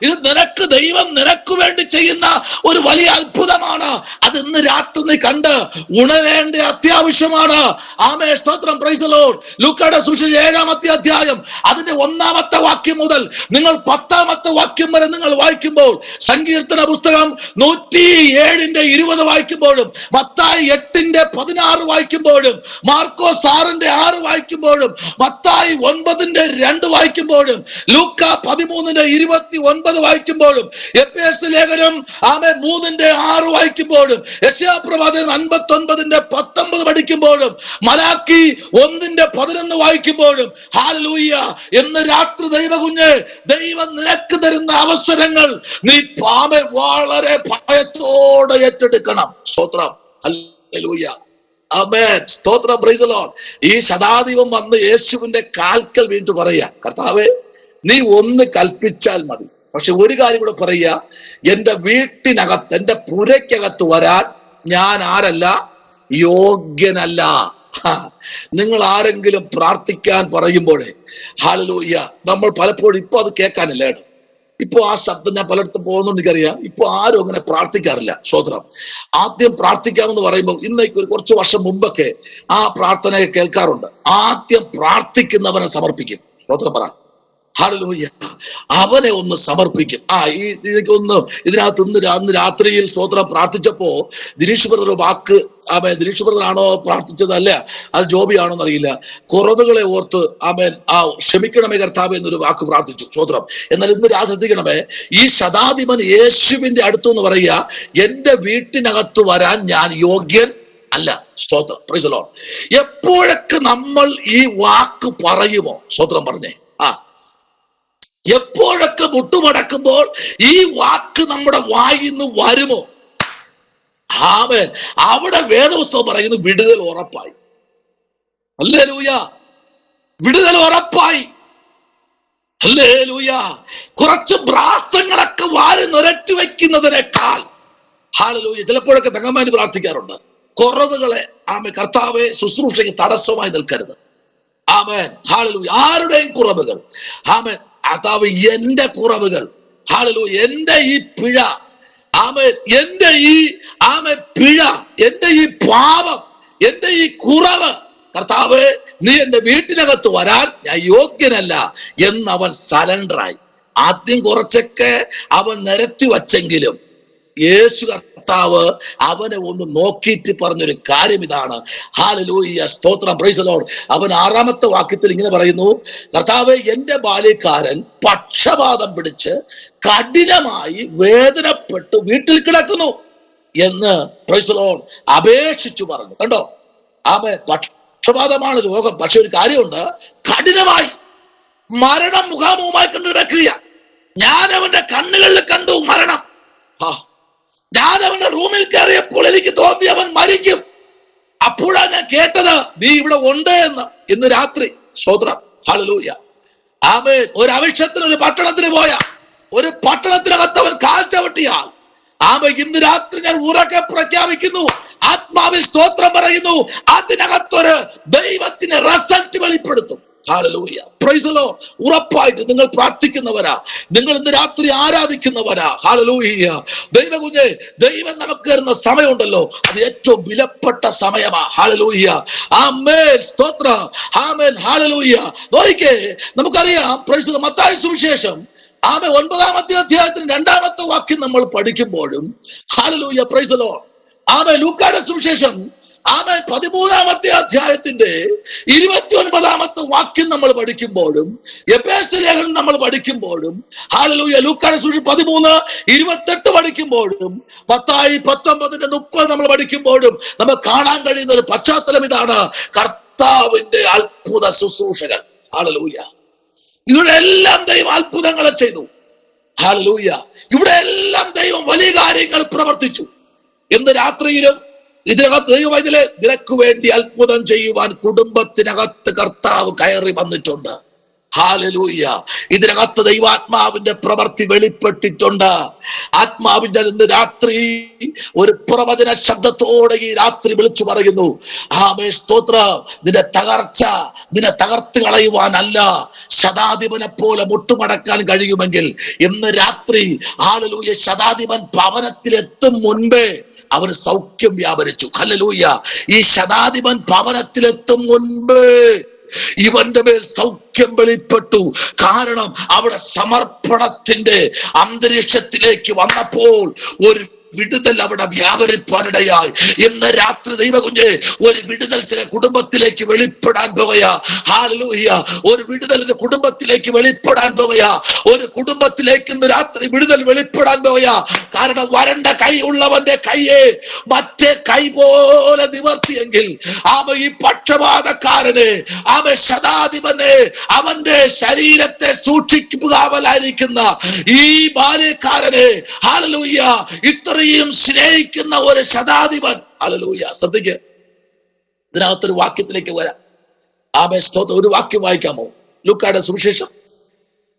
ഇത് നിനക്ക് ദൈവം നിനക്ക് വേണ്ടി ചെയ്യുന്ന ഒരു വലിയ അത്ഭുതമാണ്. അത് ഇന്ന് രാത്രി നീ കണ്ട് ഉണരേണ്ട അത്യാവശ്യമാണ്. ആമേൻ. സ്തോത്രം. Praise the Lord. ലൂക്കയുടെ സുവിശേഷം 7-ാമത്തെ അധ്യായം അതിന്റെ 1-ാമത്തെ വാക്യം മുതൽ നിങ്ങൾ 10-ാമത്തെ വാക്യം വരെ നിങ്ങൾ വായിക്കുമ്പോൾ, സങ്കീർത്തന പുസ്തകം 107ന്റെ 20 വായിക്കുമ്പോഴും, മത്തായി 8ന്റെ 16 വായിക്കുമ്പോഴും, മാർക്കോസ് 6ന്റെ 6 വായിക്കുമ്പോഴും, മത്തായി 9ന്റെ 2 വായിക്കുമ്പോഴും, ലൂക്ക 13ന്റെ 29 വായിക്കുമ്പോഴും, എഫേസ്യ ലേഖനം 3ന്റെ 6 വായിക്കുമ്പോഴും, യെശയ്യാ പ്രവാചകൻ 59ന്റെ 19 പഠിക്കുമ്പോഴും, മലാക്കി 1ന്റെ 11 വായിക്കുമ്പോഴും, ഹല്ലേലൂയ. എന്ന് രാത്രി ദൈവകുഞ്ഞ്, ദൈവം നിനക്ക് തരുന്ന അവസരങ്ങൾ നീ വളരെ ഭയത്തോടെ ഏറ്റെടുക്കണം. സ്തോത്രം. ഹല്ലേലൂയ. ആമേൻ. സ്തോത്രം. Praise the lord. ഈ ശതാധിപൻ വന്ന് യേശുവിന്റെ കാൽക്കൽ വീണ്ടും പറയാ, കർത്താവേ, നീ ഒന്ന് കൽപ്പിച്ചാൽ മതി. പക്ഷെ ഒരു കാര്യം കൂടെ പറയുക, എന്റെ വീട്ടിനകത്ത്, എന്റെ പുരയ്ക്കകത്ത് വരാൻ ഞാൻ ആരല്ല? യോഗ്യനല്ല. നിങ്ങൾ ആരെങ്കിലും പ്രാർത്ഥിക്കാൻ പറയുമ്പോഴേ, ഹല്ലേലൂയ, നമ്മൾ പലപ്പോഴും ഇപ്പൊ അത് കേൾക്കാനില്ല കേട്ടോ. ഇപ്പൊ ആ ശബ്ദം ഞാൻ പലയിടത്തും പോകുന്നുണ്ട്, എനിക്കറിയാം. ഇപ്പൊ ആരും അങ്ങനെ പ്രാർത്ഥിക്കാറില്ല. സ്തോത്രം. ആദ്യം പ്രാർത്ഥിക്കാമെന്ന് പറയുമ്പോൾ, ഇന്നേക്ക് ഒരു കുറച്ച് വർഷം മുമ്പൊക്കെ ആ പ്രാർത്ഥന കേൾക്കാറുണ്ട്. ആദ്യം പ്രാർത്ഥിക്കുന്നവനെ സമർപ്പിക്കും. സ്തോത്രം പറ. ഹല്ലേലൂയ. അവനെ ഒന്ന് സമർപ്പിക്കും. ഇതിനൊന്ന് ഇതിനകത്ത് ഇന്ന് രാത്രിയിൽ സ്തോത്രം പ്രാർത്ഥിച്ചപ്പോ ദിനേശ് ബ്രദർ വാക്ക്, ആമേൻ, ദിനേശ് ബ്രദർ ആണോ പ്രാർത്ഥിച്ചത്? അല്ല, അത് ജോബിയാണോ എന്നറിയില്ല. കുറവുകളെ ഓർത്ത് ആമേൻ ക്ഷമിക്കണമേ കർത്താവേ എന്നൊരു വാക്ക് പ്രാർത്ഥിച്ചു. സ്തോത്രം. എന്നാൽ ഇന്ന് ശ്രദ്ധിക്കണമേ, ഈ ശതാധിപൻ യേശുവിന്റെ അടുത്തു എന്ന് പറയുക, എന്റെ വീട്ടിനകത്ത് വരാൻ ഞാൻ യോഗ്യൻ അല്ല. സ്തോത്രം. Praise the Lord. എപ്പോഴൊക്കെ നമ്മൾ ഈ വാക്ക് പറയുമോ, സ്തോത്രം പറഞ്ഞേ, എപ്പോഴൊക്കെ മുട്ടുമടക്കുമ്പോൾ ഈ വാക്ക് നമ്മുടെ വായിൽ നിന്ന് വരുമോ, ആമേൻ, അവിടെ വേദപുസ്തകം പറയുന്നു വിടുതൽ ഉറപ്പായി. ഹല്ലേലൂയ. വിടുതൽ ഉറപ്പായി. ഹല്ലേലൂയ. കുറച്ച് ബ്രാസങ്ങളൊക്കെ വാരി നിരത്തി വെക്കുന്നതിനേക്കാൾ, ഹല്ലേലൂയ, ചിലപ്പോഴൊക്കെ തങ്ങന്മാര് പ്രാർത്ഥിക്കാറുണ്ട്, കുറവുകളെ ആമേൻ കർത്താവേ ശുശ്രൂഷയ്ക്ക് തടസ്സമായി നിൽക്കരുത്. ആമേൻ. ഹല്ലേലൂയ. ആരുടെയും കുറവുകൾ, ആമേൻ, കർത്താവ് എന്റെ കുറവുകൾ, ഹല്ലേലൂയ, എന്റെ ഈ പിഴ, ആമേൻ, എന്റെ ഈ പിഴ, എന്റെ ഈ പാപം, എന്റെ ഈ കുറവ്, കർത്താവേ, നീ എന്റെ വീട്ടിനകത്ത് വരാൻ ഞാൻ യോഗ്യനല്ല എന്നവൻ സറണ്ടറായി. ആദ്യം കുറച്ചൊക്കെ അവൻ നിരത്തി വച്ചെങ്കിലും യേശു കർത്താവ് അവനെ ഒന്ന് നോക്കിയിട്ട് പറഞ്ഞൊരു കാര്യം ഇതാണ്. ഹല്ലേലൂയ, സ്തോത്രം, പ്രൈസ് ദി ലോർഡ്. അവൻ 6-ാമത്തെ വാക്യത്തിൽ ഇങ്ങനെ പറയുന്നു, കർത്താവേ, എന്റെ ബാല്യക്കാരൻ പക്ഷപാതം പിടിച്ച് കഠിനമായി വേദനപ്പെട്ട് വീട്ടിൽ കിടക്കുന്നു എന്ന് പ്രൈസ് ദി ലോർഡ് അപേക്ഷിച്ചു പറഞ്ഞു. കണ്ടോ, ആമേൻ. പക്ഷപാതമാണ് രോഗം. പക്ഷെ ഒരു കാര്യമുണ്ട്, കഠിനമായി മരണം മുഖാമുഖമായി കണ്ടു കിടക്കുക. ഞാൻ അവന്റെ കണ്ണുകളിൽ കണ്ടു മരണം. ഞാൻ അവന്റെ റൂമിൽ കയറിയപ്പോൾ എനിക്ക് തോന്നി അവൻ മരിക്കും. അപ്പോഴാണ് ഞാൻ കേട്ടത് നീ ഇവിടെ ഉണ്ട് എന്ന്. ഇന്ന് രാത്രി, സ്തോത്രം, ഹല്ലേലൂയ, ആമേൻ. ഒരു ആവശ്യത്തിന് ഒരു പട്ടണത്തിന് പോയ, ഒരു പട്ടണത്തിനകത്ത് അവൻ കാൽ ചവിട്ടിയാൽ, ആമേൻ, ഇന്ന് രാത്രി ഞാൻ ഉറക്കെ പ്രഖ്യാപിക്കുന്നു, ആത്മാവിൽ സ്തോത്രം പറയുന്നു, അതിനകത്തൊരു ദൈവത്തിന്റെ റിസൾട്ട് വെളിപ്പെടുത്തും. Hallelujah, praise the lord. ഉറപ്പായിട്ട് നിങ്ങൾ പ്രാർത്ഥിക്കുന്നവരാ, നിങ്ങൾ ഇന്ന് രാത്രി ആരാധിക്കുന്നവരാ. ഹല്ലേലൂയ. ദൈവകുഞ്ഞേ, ദൈവം നമുക്ക് തരുന്ന സമയമുണ്ടല്ലോ, അത് ഏറ്റവും വിലപ്പെട്ട സമയമാ. ഹല്ലേലൂയ, ആമേൻ, സ്തോത്രം, ആമേൻ, ഹല്ലേലൂയ. നോക്കിക്കേ, നമുക്കറിയാം, പ്രൈസ് ദി ലോർഡ്, മത്തായി സുവിശേഷം ആമേൻ 9-ാമത്തെ അധ്യായത്തിന് 2-ാമത്തെ വാക്യം നമ്മൾ പഠിക്കുമ്പോഴും, ഹല്ലേലൂയ, പ്രൈസ് ദി ലോർഡ്, ആമേൻ, ലൂക്കായുടെ സുവിശേഷം ആമേൻ 13-ാമത്തെ അധ്യായത്തിന്റെ 29-ാമത്തെ വാക്യം നമ്മൾ പഠിക്കുമ്പോഴും, എഫേസ്യ ലേഖനം നമ്മൾ പഠിക്കുമ്പോഴും, ഹല്ലേലൂയ, ലൂക്കായുടെ സുവിശേഷം 13:28 പഠിക്കുമ്പോഴും, മത്തായി 19:30 നമ്മൾ പഠിക്കുമ്പോഴും നമ്മൾ കാണാൻ കഴിയുന്ന ഒരു പശ്ചാത്തലം ഇതാണ്. കർത്താവിന്റെ അത്ഭുത ശുശ്രൂഷകൾ. ഹല്ലേലൂയ. ഇവിടെ എല്ലാം ദൈവം അത്ഭുതങ്ങളെ ചെയ്തു. ഹല്ലേലൂയ. ഇവിടെ എല്ലാം ദൈവം വലിയ കാര്യങ്ങൾ പ്രവർത്തിച്ചു. ഇന്ന് രാത്രിയിലും ഇതിനകത്ത് ദൈവം നിനക്ക് വേണ്ടി അത്ഭുതം ചെയ്യുവാൻ കുടുംബത്തിനകത്ത് കർത്താവ് കയറി വന്നിട്ടുണ്ട്. ഹല്ലേലൂയ. ഇതിനകത്ത് ദൈവാത്മാവിന്റെ പ്രവൃത്തി വെളിപ്പെട്ടിട്ടുണ്ട്. ആത്മാവിന്റെ ഇന്ന് രാത്രി ഒരു പ്രവചന ശബ്ദത്തോടെ ഈ രാത്രി വിളിച്ചു പറയുന്നു, ആമേൻ, സ്തോത്രം, നിന്റെ തകർച്ച നിന്നെ തകർത്ത് കളയുവാനല്ല, ശതാധിപനെ പോലെ മുട്ടുമടക്കാൻ കഴിയുമെങ്കിൽ ഇന്ന് രാത്രി, ഹല്ലേലൂയ, ശതാധിപൻ ഭവനത്തിലെത്തും മുൻപേ അവന് സൗഖ്യം വ്യാപരിച്ചു. ഹല്ലേലൂയ. ഈ ശതാധിപൻ ഭവനത്തിലെത്തും മുൻപേ ഇവന്റെ മേൽ സൗഖ്യം വെളിപ്പെട്ടു. കാരണം അവിടെ സമർപ്പണത്തിന്റെ അന്തരീക്ഷത്തിലേക്ക് വന്നപ്പോൾ ഒരു വിടുതൽ അവിടെ വ്യാപരിപ്പാനിടയായി. ഇന്ന് രാത്രി ദൈവകുഞ്ഞെ, ഒരു വിടുതൽ ചില കുടുംബത്തിലേക്ക് വെളിപ്പെടാൻ പോവുകയാ. ഹല്ലേലൂയ. ഒരു വിടുതലിന്റെ കുടുംബത്തിലേക്ക് വെളിപ്പെടാൻ പോവുകയാ. ഒരു കുടുംബത്തിലേക്ക് ഇന്ന് രാത്രി വിടുതൽ വെളിപ്പെടാൻ പോവുകയാ. കാരണം വരണ്ട കൈ ഉള്ളവന്റെ കൈയെ മറ്റേ കൈ പോലെ നിവർത്തിയെങ്കിൽ ഈ പക്ഷപാതക്കാരനെ, ശതാധിപനെ, അവന്റെ ശരീരത്തെ സൂക്ഷിക്കാവലായിരിക്കുന്ന ഈ ബാല്യക്കാരനെ, ഹല്ലേലൂയ, ഇത്രയും സ്നേഹിക്കുന്ന ഒരു ശതാധിപൻ. ഹല്ലേലൂയ. ശ്രദ്ധിക്ക്, ഇതിനകത്തൊരു വാക്യത്തിലേക്ക് വരാം. ആമേൻ, സ്തോത്രം. ഒരു വാക്യം വായിക്കാമോ? ലൂക്കായുടെ സുവിശേഷം,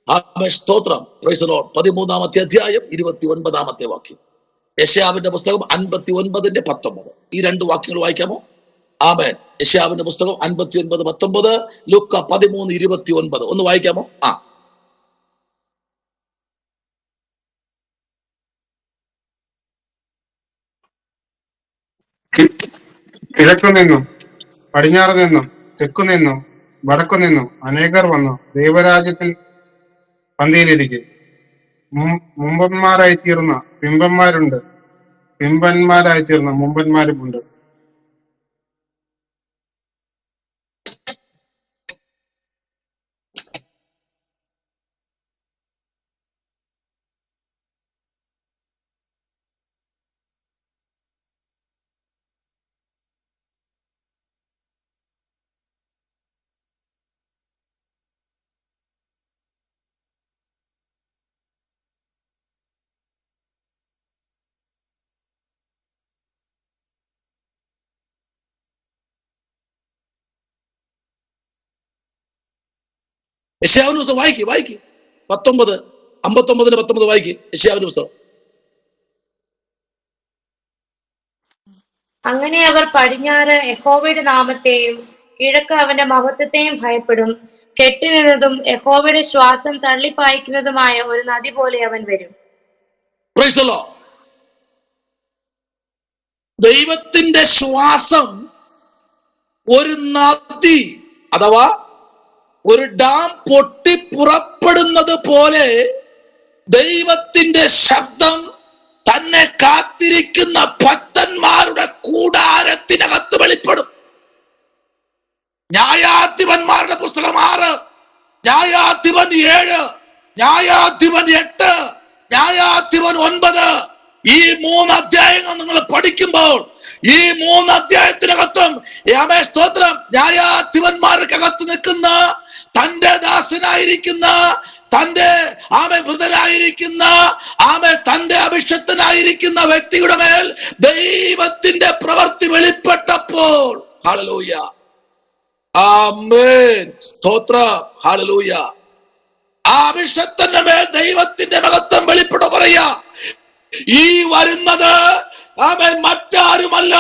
ആമേൻ, സ്തോത്രം, പ്രൈസ് ദി ലോർഡ്, 13-ാമത്തെ അധ്യായം 29-ാമത്തെ വാക്യം. യെശയ്യാവിന്റെ പുസ്തകം 59:19. ഈ രണ്ട് വാക്യങ്ങൾ വായിക്കാമോ? ആമേൻ. യെശയ്യാവിന്റെ പുസ്തകം 59:19, ലൂക്ക 13:29. ഒന്ന് വായിക്കാമോ? കിഴക്കു നിന്നും പടിഞ്ഞാറ് നിന്നും തെക്കു നിന്നും വടക്കു നിന്നും അനേകർ വന്നു ദൈവരാജ്യത്തിൽ പന്തിയിലിരിക്കും. മുമ്പന്മാരായി തീർന്ന പിമ്പന്മാരുണ്ട്, പിമ്പന്മാരായി തീർന്ന മുമ്പന്മാരുമുണ്ട്. യെശയ്യാവിന്റെ പുസ്തകം വായിക്ക് 59:19 വായിക്ക്. യെശയ്യാവിന്റെ പുസ്തകം. അങ്ങനെ അവർ പടിഞ്ഞാറ് യഹോവയുടെ നാമത്തെയും കിഴക്ക് അവന്റെ മഹത്വത്തെയും ഭയപ്പെടും. കെട്ടിനിന്നതും യഹോവയുടെ ശ്വാസം തള്ളിപ്പായിക്കുന്നതുമായ ഒരു നദി പോലെ അവൻ വരും. Price the Lord. ദൈവത്തിന്റെ ശ്വാസം ഒരു നദി അഥവാ ഒരു ഡാം പൊട്ടി പുറപ്പെടുന്നത് പോലെ ദൈവത്തിന്റെ ശബ്ദം തന്നെ കാത്തിരിക്കുന്ന ഭക്തന്മാരുടെ കൂടാരത്തിനകത്ത് വെളിപ്പെടും. ന്യായാധിപന്മാരുടെ പുസ്തകം 6, ന്യായാധിപൻ 7, ന്യായാധിപൻ 8, ന്യായാധിപൻ 9, ഈ 3 അധ്യായങ്ങൾ നിങ്ങൾ പഠിക്കുമ്പോൾ ഈ 3 അധ്യായത്തിനകത്തും സ്തോത്രം, ന്യായാധിപന്മാർക്കകത്ത് നിൽക്കുന്ന തന്റെ ദാസനായിരിക്കുന്ന, തന്റെ വൃതനായിരിക്കുന്ന, തന്റെ അഭിഷക്തനായിരിക്കുന്ന വ്യക്തിയുടെ മേൽ ദൈവത്തിന്റെ പ്രവൃത്തി വെളിപ്പെട്ടപ്പോൾ, ഹല്ലേലൂയ, ആമേൻ, സ്തോത്രം, ഹല്ലേലൂയ, ആ അഭിഷക്തന്റെ മേൽ ദൈവത്തിന്റെ മഹത്വം വെളിപ്പെടുക. പറയാ, ഈ വരുന്നത് മറ്റാരുമല്ല,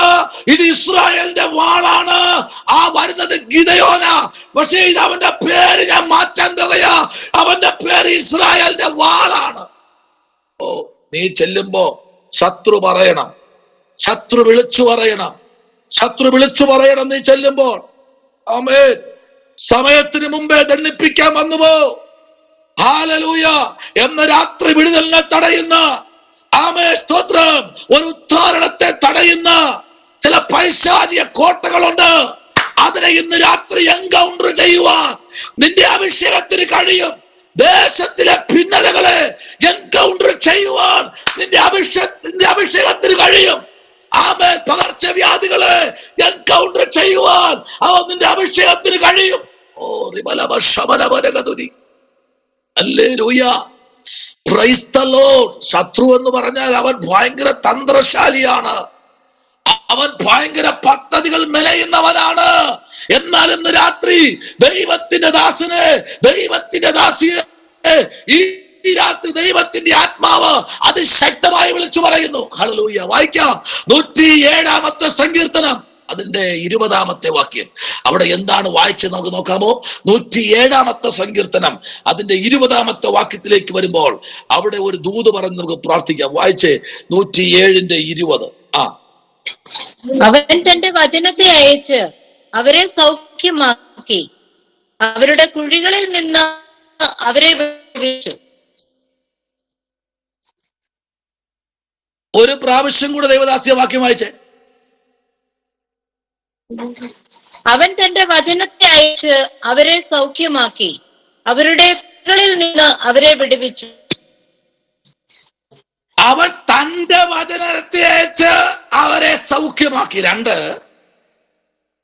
ഇത് ഇസ്രായേലിന്റെ വാളാണ്. ആ വരുന്നത് ഗിദെയോനാ. പക്ഷേ ഇത് അവന്റെ പേര് ഞാൻ മാറ്റാൻ പോകുകയാ. അവന്റെ പേര് ഇസ്രായേലിന്റെ വാളാണ്. ഓ, നീ ചെല്ലുമ്പോ ശത്രു പറയണം, ശത്രു വിളിച്ചു പറയണം, ശത്രു വിളിച്ചു പറയണം. നീ ചെല്ലുമ്പോൾ ആമേൻ, സമയത്തിന് മുമ്പേ ദണ്ഡിപ്പിക്കാൻ വന്നുപോ. ഹല്ലേലൂയ എന്ന രാത്രി വിടുതലിനെ തടയുന്ന, ആമേൻ, സ്തോത്രം, ഒരു ഉദ്ധാരണത്തെ തടയുന്ന ചില പൈശാചിക കോട്ടകളുണ്ട്. അതിനെ ഇന്ന് രാത്രി എൻകൗണ്ടർ ചെയ്യുവാൻ നിന്റെ അഭിഷേകത്തിന് കഴിയും. ദേശത്തിലെ ഭിന്നതകളെ എൻകൗണ്ടർ ചെയ്യുവാൻ നിന്റെ അഭിഷേകത്തിന് കഴിയും. ആമേൻ, പകർച്ചവ്യാധികളെ എൻകൗണ്ടർ ചെയ്യുവാൻ നിന്റെ അഭിഷേകത്തിന് കഴിയും. ഓ റിബലബശമനബരഗതുനി, ഹല്ലേലൂയ, പ്രൈസ് ദി ലോർഡ്. ശത്രു എന്ന് പറഞ്ഞാൽ അവൻ ഭയങ്കര തന്ത്രശാലിയാണ്, അവൻ ഭയങ്കര പദ്ധതികൾ മെനയുന്നവനാണ്. എന്നാൽ ഇന്ന് രാത്രി ദൈവത്തിന്റെ ദാസനെ, ദൈവത്തിന്റെ ദാസിയെ ഈ രാത്രി ദൈവത്തിന്റെ ആത്മാവ് അതിശക്തമായി വിളിച്ചു പറയുന്നു. ഹല്ലേലൂയ. വായിക്കാം 107-ാമത്തെ സങ്കീർത്തനം, അതിന്റെ 20-ാമത്തെ വാക്യം. അവിടെ എന്താണ് വായിച്ചത് നമുക്ക് നോക്കാമോ? 107-ാമത്തെ സങ്കീർത്തനം അതിന്റെ 20-ാമത്തെ വാക്യത്തിലേക്ക് വരുമ്പോൾ അവിടെ ഒരു ദൂത് പറഞ്ഞ് നമുക്ക് പ്രാർത്ഥിക്കാം. വായിച്ചേ 107:20. അവൻ തന്റെ വചനത്തെ അയച്ച് അവരെ സൗഖ്യമാക്കി, അവരുടെ കുഴികളിൽ നിന്ന് അവരെ വിടുവിച്ചു. ഒരു പ്രാവശ്യം കൂടെ ദൈവദാസിയ വാക്യം വായിച്ചേ. അവൻ തന്റെ വചനത്തെ അയച്ച് അവരെ സൗഖ്യമാക്കി, അവരുടെ കുഴികളിൽ നിന്ന് അവരെ വിടുവിച്ചു. അവൻ തന്റെ വചനത്തെ അയച്ച് അവരെ സൗഖ്യമാക്കി. 2,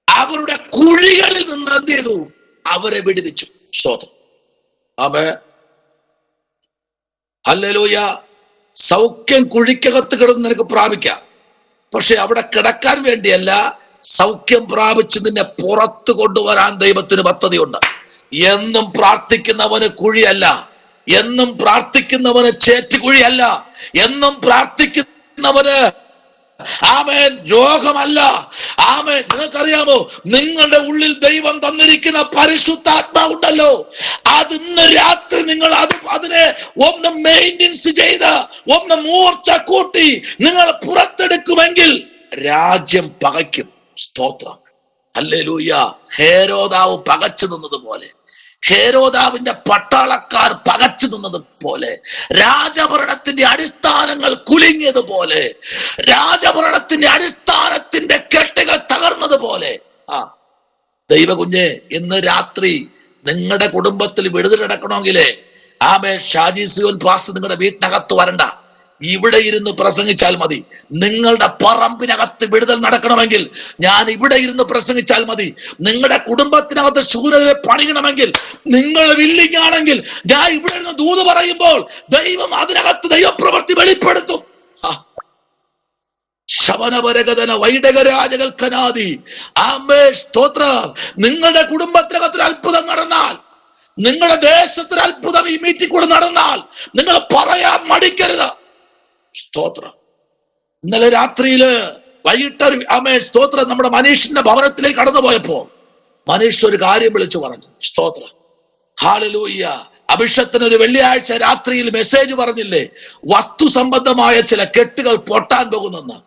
അവരുടെ കുഴികളിൽ നിന്ന് എന്ത് ചെയ്തു? അവരെ വിടുവിച്ചു. സ്തോത്രം, ആമേൻ, ഹല്ലേലൂയ. സൗഖ്യം കുഴിക്കകത്ത് കിടന്ന് നിനക്ക് പ്രാപിക്കാം. പക്ഷെ അവിടെ കിടക്കാൻ വേണ്ടിയല്ല, സൗഖ്യം പ്രാപിച്ച് നിന്നെ പുറത്തു കൊണ്ടുവരാൻ ദൈവത്തിന് പദ്ധതിയുണ്ട്. എന്നും പ്രാർത്ഥിക്കുന്നവന് കുഴിയല്ല, എന്നും പ്രാർത്ഥിക്കുന്നവന് ചേറ്റുകുഴിയല്ല, എന്നും പ്രാർത്ഥിക്കുന്നവന് ആമേൻ രോഗമല്ല. ആമേൻ, നിങ്ങൾക്കറിയാമോ, നിങ്ങളുടെ ഉള്ളിൽ ദൈവം തന്നിരിക്കുന്ന പരിശുദ്ധാത്മാവുണ്ടല്ലോ, അത് ഇന്ന് രാത്രി നിങ്ങൾ അതിനെ ഒന്ന് മെയിൻ്റെനൻസ് ചെയ്ത് ഒന്ന് മൂർച്ച കൂട്ടി നിങ്ങൾ പുറത്തെടുക്കുമെങ്കിൽ രാജ്യം പകയ്ക്കും. സ്തോത്രം, ഹല്ലേലൂയ. ഹേരോദാവ് പകച്ചു നിന്നതുപോലെ, ഹേരോദാവിന്റെ പട്ടാളക്കാർ പകച്ചു നിന്നതുപോലെ, രാജഭരണത്തിന്റെ അടിസ്ഥാനങ്ങൾ കുലുങ്ങിയതുപോലെ, രാജഭരണത്തിന്റെ അടിസ്ഥാനത്തിന്റെ കെട്ടുകൾ തകർന്നതുപോലെ, ദൈവകുഞ്ഞെ, ഇന്ന് രാത്രി നിങ്ങളുടെ കുടുംബത്തിൽ വിടുതൽ നടക്കണമെങ്കിലേ ആമേൻ, ഷാജി സിയോൻ പാസ്റ്റർ നിങ്ങളുടെ വീട്ടിനകത്ത് വരണ്ട, ഇവിടെ ഇരുന്ന് പ്രസംഗിച്ചാൽ മതി. നിങ്ങളുടെ പറമ്പിനകത്ത് വിടുതൽ നടക്കണമെങ്കിൽ ഞാൻ ഇവിടെ ഇരുന്ന് പ്രസംഗിച്ചാൽ മതി. നിങ്ങളുടെ കുടുംബത്തിനകത്ത് ശൂരരെ പണിയണമെങ്കിൽ നിങ്ങൾ വില്ലിങ് ആണെങ്കിൽ ഞാൻ ഇവിടെ ഇരുന്ന് ദൂത് പറയുമ്പോൾ ദൈവം അതിനകത്ത് ദൈവപ്രവൃത്തി വെളിപ്പെടുത്തും. ശവനപരഗതന വൈഡകരാജകൽക്കനാദി, ആമേ, സ്തോത്രം. നിങ്ങളുടെ കുടുംബത്തിനകത്തൊരു അത്ഭുതം നടന്നാൽ, നിങ്ങളുടെ ദേശത്തൊരു അത്ഭുതം ഈ മീറ്റിംഗ് കൂടെ നടന്നാൽ നിങ്ങൾ പറയാൻ മടിക്കരുത്. സ്തോത്രം. ഇന്നലെ രാത്രിയില് വൈകിട്ട് ആമേൻ, സ്തോത്രം, നമ്മുടെ മനീഷിന്റെ ഭവനത്തിലേക്ക് കടന്നു പോയപ്പോ മനീഷ് ഒരു കാര്യം വിളിച്ചു പറഞ്ഞു. സ്തോത്രം, ഹല്ലേലൂയ. അഭിഷത്തിന് ഒരു വെള്ളിയാഴ്ച രാത്രിയിൽ മെസ്സേജ് പറഞ്ഞില്ലേ, വസ്തു സംബന്ധമായ ചില കെട്ടുകൾ പൊട്ടാൻ പോകുന്നെന്ന്.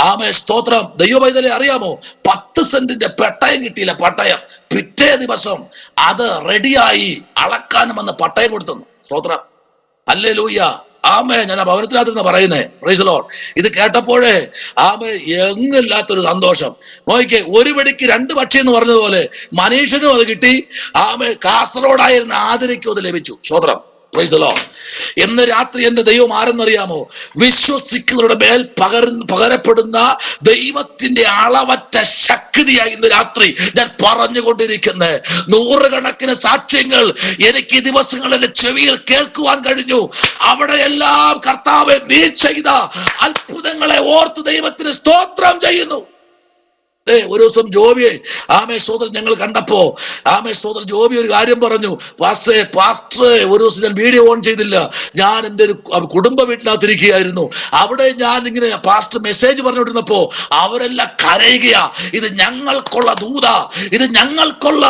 ആമേ സ്തോത്രം. ദൈവപൈതലെ അറിയാമോ, 10 സെന്റിന്റെ പട്ടയം കിട്ടിയില്ല. പട്ടയം പിറ്റേ ദിവസം അത് റെഡിയായി അളക്കാൻ വന്ന് പട്ടയം കൊടുത്തു. സ്തോത്രം, ഹല്ലേലൂയ, ആമേ. ഞാൻ ആ ഭവനത്തിനകത്ത് പറയുന്നേ, പ്രൈസ് ദി ലോർഡ്. ഇത് കേട്ടപ്പോഴേ ആമേ എങ്ങില്ലാത്തൊരു സന്തോഷം. നോക്കിക്കേ, ഒരു വെടിക്ക് 2 പക്ഷി എന്ന് പറഞ്ഞതുപോലെ മനീഷനും അത് കിട്ടി. ആമേ കാസർഗോഡായിരുന്ന ആതിരയ്ക്കും അത് ലഭിച്ചു. സ്തോത്രം, പ്രൈസ് ദി ലോർഡ്. ഇന്ന് രാത്രി എന്റെ ദൈവം ആരെന്നറിയാമോ? വിശ്വസിക്കുന്നവരുടെ മേൽ പകരപ്പെടുന്ന ദൈവത്തിന്റെ അളവറ്റ ശക്തിയായി ഇന്ന് രാത്രി ഞാൻ പറഞ്ഞുകൊണ്ടിരിക്കുന്നത്. 100 കണക്കിന് സാക്ഷ്യങ്ങൾ എനിക്ക് ഈ ദിവസങ്ങളിൽ എന്റെ ചെവിയിൽ കേൾക്കുവാൻ കഴിഞ്ഞു. അവിടെയെല്ലാം കർത്താവേ നീ ചെയ്ത അത്ഭുതങ്ങളെ ഓർത്ത് ദൈവത്തിന് സ്തോത്രം ചെയ്യുന്നു. ഒരു ദിവസം ജോബിയെ ആമേ സ്തോത്രം ഞങ്ങൾ കണ്ടപ്പോ ആമേ സ്തോത്രം ജോബി ഒരു കാര്യം പറഞ്ഞു. പാസ്റ്റർ ഒരു ദിവസം ഞാൻ വീഡിയോ ഓൺ ചെയ്തില്ല. ഞാൻ എൻ്റെ ഒരു കുടുംബ വീട്ടിനകത്തിരിക്കുകയായിരുന്നു. അവിടെ ഞാൻ ഇങ്ങനെ പാസ്റ്റർ മെസ്സേജ് പറഞ്ഞുകൊണ്ടിരുന്നപ്പോ അവരെല്ലാം കരയുകയാ. ഇത് ഞങ്ങൾക്കുള്ള ദൂത, ഇത് ഞങ്ങൾക്കുള്ള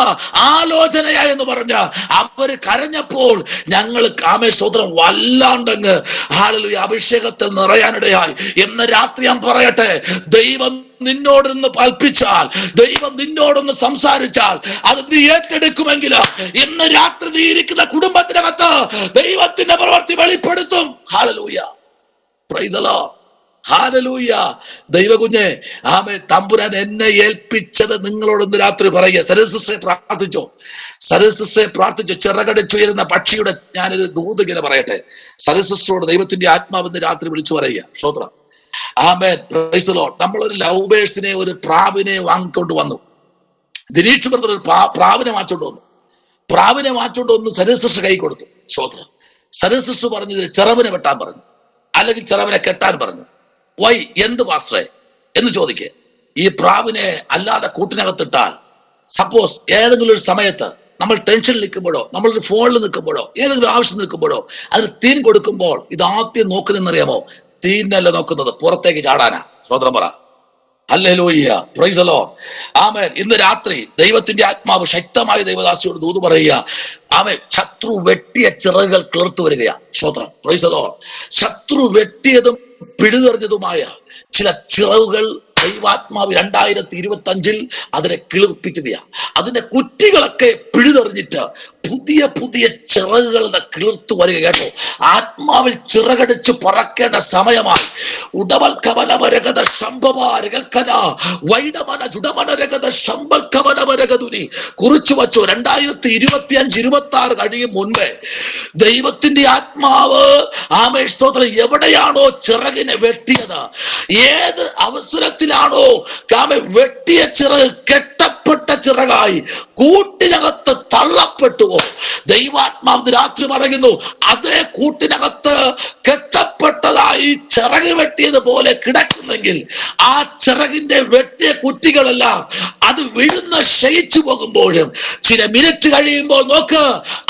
ആലോചനയാ എന്ന് പറഞ്ഞ അവര് കരഞ്ഞപ്പോൾ ഞങ്ങൾ ആമേ സ്തോത്രം വല്ലാണ്ടങ്ങ് ഹല്ലേലൂയ അഭിഷേകത്തിൽ നിറയാനിടയായി. ഇന്ന് രാത്രി ഞാൻ പറയട്ടെ, ദൈവം നിന്നോടൊന്ന് കൽപ്പിച്ചാൽ, ദൈവം നിന്നോടൊന്ന് സംസാരിച്ചാൽ അത് നീ ഏറ്റെടുക്കുമെങ്കിൽ ഇന്ന് രാത്രി നീ ഇരിക്കുന്ന കുടുംബത്തിനകത്ത് ദൈവത്തിന്റെ പ്രവൃത്തി വെളിപ്പെടുത്തും. Hallelujah, praise the lord, hallelujah. ദൈവകുഞ്ഞെ ആമേ, തമ്പുരാൻ എന്നെ ഏൽപ്പിച്ചത് നിങ്ങളോട് ഇന്ന് രാത്രി പറയുക. സരസിസ്റ്ററെ പ്രാർത്ഥിച്ചോ, സരസിസ്റ്ററെ പ്രാർത്ഥിച്ചോ. ചിറകടിച്ചുയരുന്ന പക്ഷിയുടെ ഞാനൊരു ദൂത് ഇങ്ങനെ പറയട്ടെ. സരസിസ്റ്ററോട് ദൈവത്തിന്റെ ആത്മാവിന്ന് രാത്രി വിളിച്ചു പറയുക. സ്തോത്രം, ആമേൻ, പ്രൈസ് ദി ലോർഡ്. നമ്മളൊരു ലവ് ബേഴ്സിനെ, ഒരു പ്രാവിനെ വാങ്ങിക്കൊണ്ട് വന്നു. ദിനീഷ് ബ്രദർ ഒരു പ്രാവിനെ വാങ്ങിച്ചോണ്ട് വന്നു. പ്രാവിനെ വാങ്ങിച്ചോണ്ട് വന്ന് സരസിസ്റ്റർ കൈ കൊടുത്തു. സ്തോത്രം. സരസിസ്റ്റർ പറഞ്ഞു ഇതിൽ ചിറവിനെ വെട്ടാൻ പറഞ്ഞു, അല്ലെങ്കിൽ ചിറവിനെ കെട്ടാൻ പറഞ്ഞു. വൈ, എന്ത് പാസ്റ്ററെ എന്ന് ചോദിക്കേ. ഈ പ്രാവിനെ അല്ലാതെ കൂട്ടിനകത്തിട്ടാൽ സപ്പോസ് ഏതെങ്കിലും ഒരു സമയത്ത് നമ്മൾ ടെൻഷനിൽ നിൽക്കുമ്പോഴോ, നമ്മളൊരു ഫോണിൽ നിൽക്കുമ്പോഴോ, ഏതെങ്കിലും ആവശ്യം നിൽക്കുമ്പോഴോ അതിന് തീൻ കൊടുക്കുമ്പോൾ ഇത് ആദ്യം നോക്കുന്നതെന്നറിയാമോ? തീനല്ല നോക്കുന്നത്, പുറത്തേക്ക് ചാടാനാ. സ്തോത്രം പറ, ഹല്ലേലൂയ, പ്രൈസ് ദി ലോർഡ്, ആമേൻ. ഇന്ന് രാത്രി ദൈവത്തിന്റെ ആത്മാവ് ശക്തമായി ദൈവദാസിയോട് ദൂത് പറയുക. ആമേൻ. ശത്രു വെട്ടിയ ചിറകുകൾ കിളിർത്തു വരികയാ. സ്തോത്രം, പ്രൈസ് ദി ലോർഡ്. ശത്രു വെട്ടിയതും പിഴുതെറിഞ്ഞതുമായ ചില ചിറകുകൾ ദൈവാത്മാവ് 2025 അതിനെ കിളിർപ്പിക്കുകയാണ്. അതിന്റെ കുറ്റികളൊക്കെ പിഴുതെറിഞ്ഞിട്ട് പുതിയ പുതിയ ചിറകുകളുടെ കിളിർത്തു വരിക. കേട്ടോ, ആത്മാവിൽ ചിറകടിച്ച് പറക്കേണ്ട സമയമായി. ഉടവൽക്കവനവരകത ശംഭവാരകൽക്കന വൈഡമന ജുഡമനരകത ശമ്പൽക്കവനവരകതുനി കുറിച്ചു വച്ചു. 2025-26 കഴിയും മുൻപേ ദൈവത്തിന്റെ ആത്മാവ് ആമേ സ്തോത്രം എവിടെയാണോ ചിറകിനെ വെട്ടിയത്, ഏത് അവസരത്തിലാണോ ആമേ വെട്ടിയ ചിറക് കെട്ടപ്പെട്ട ചിറകായി കൂട്ടിനകത്ത് തള്ളപ്പെട്ടുവോ, ദൈവാത്മാവ് രാത്രി പറയുന്നു അതേ കൂട്ടിനകത്ത് കെട്ടപ്പെട്ടതായി ചിറക് വെട്ടിയതുപോലെ കിടക്കുന്നെങ്കിൽ ആ ചിറകിന്റെ വെട്ടിയ കുറ്റികളെല്ലാം അത് വിഴുന്ന് ക്ഷയിച്ചു പോകുമ്പോഴും ചില മിനിറ്റ് കഴിയുമ്പോൾ നോക്ക്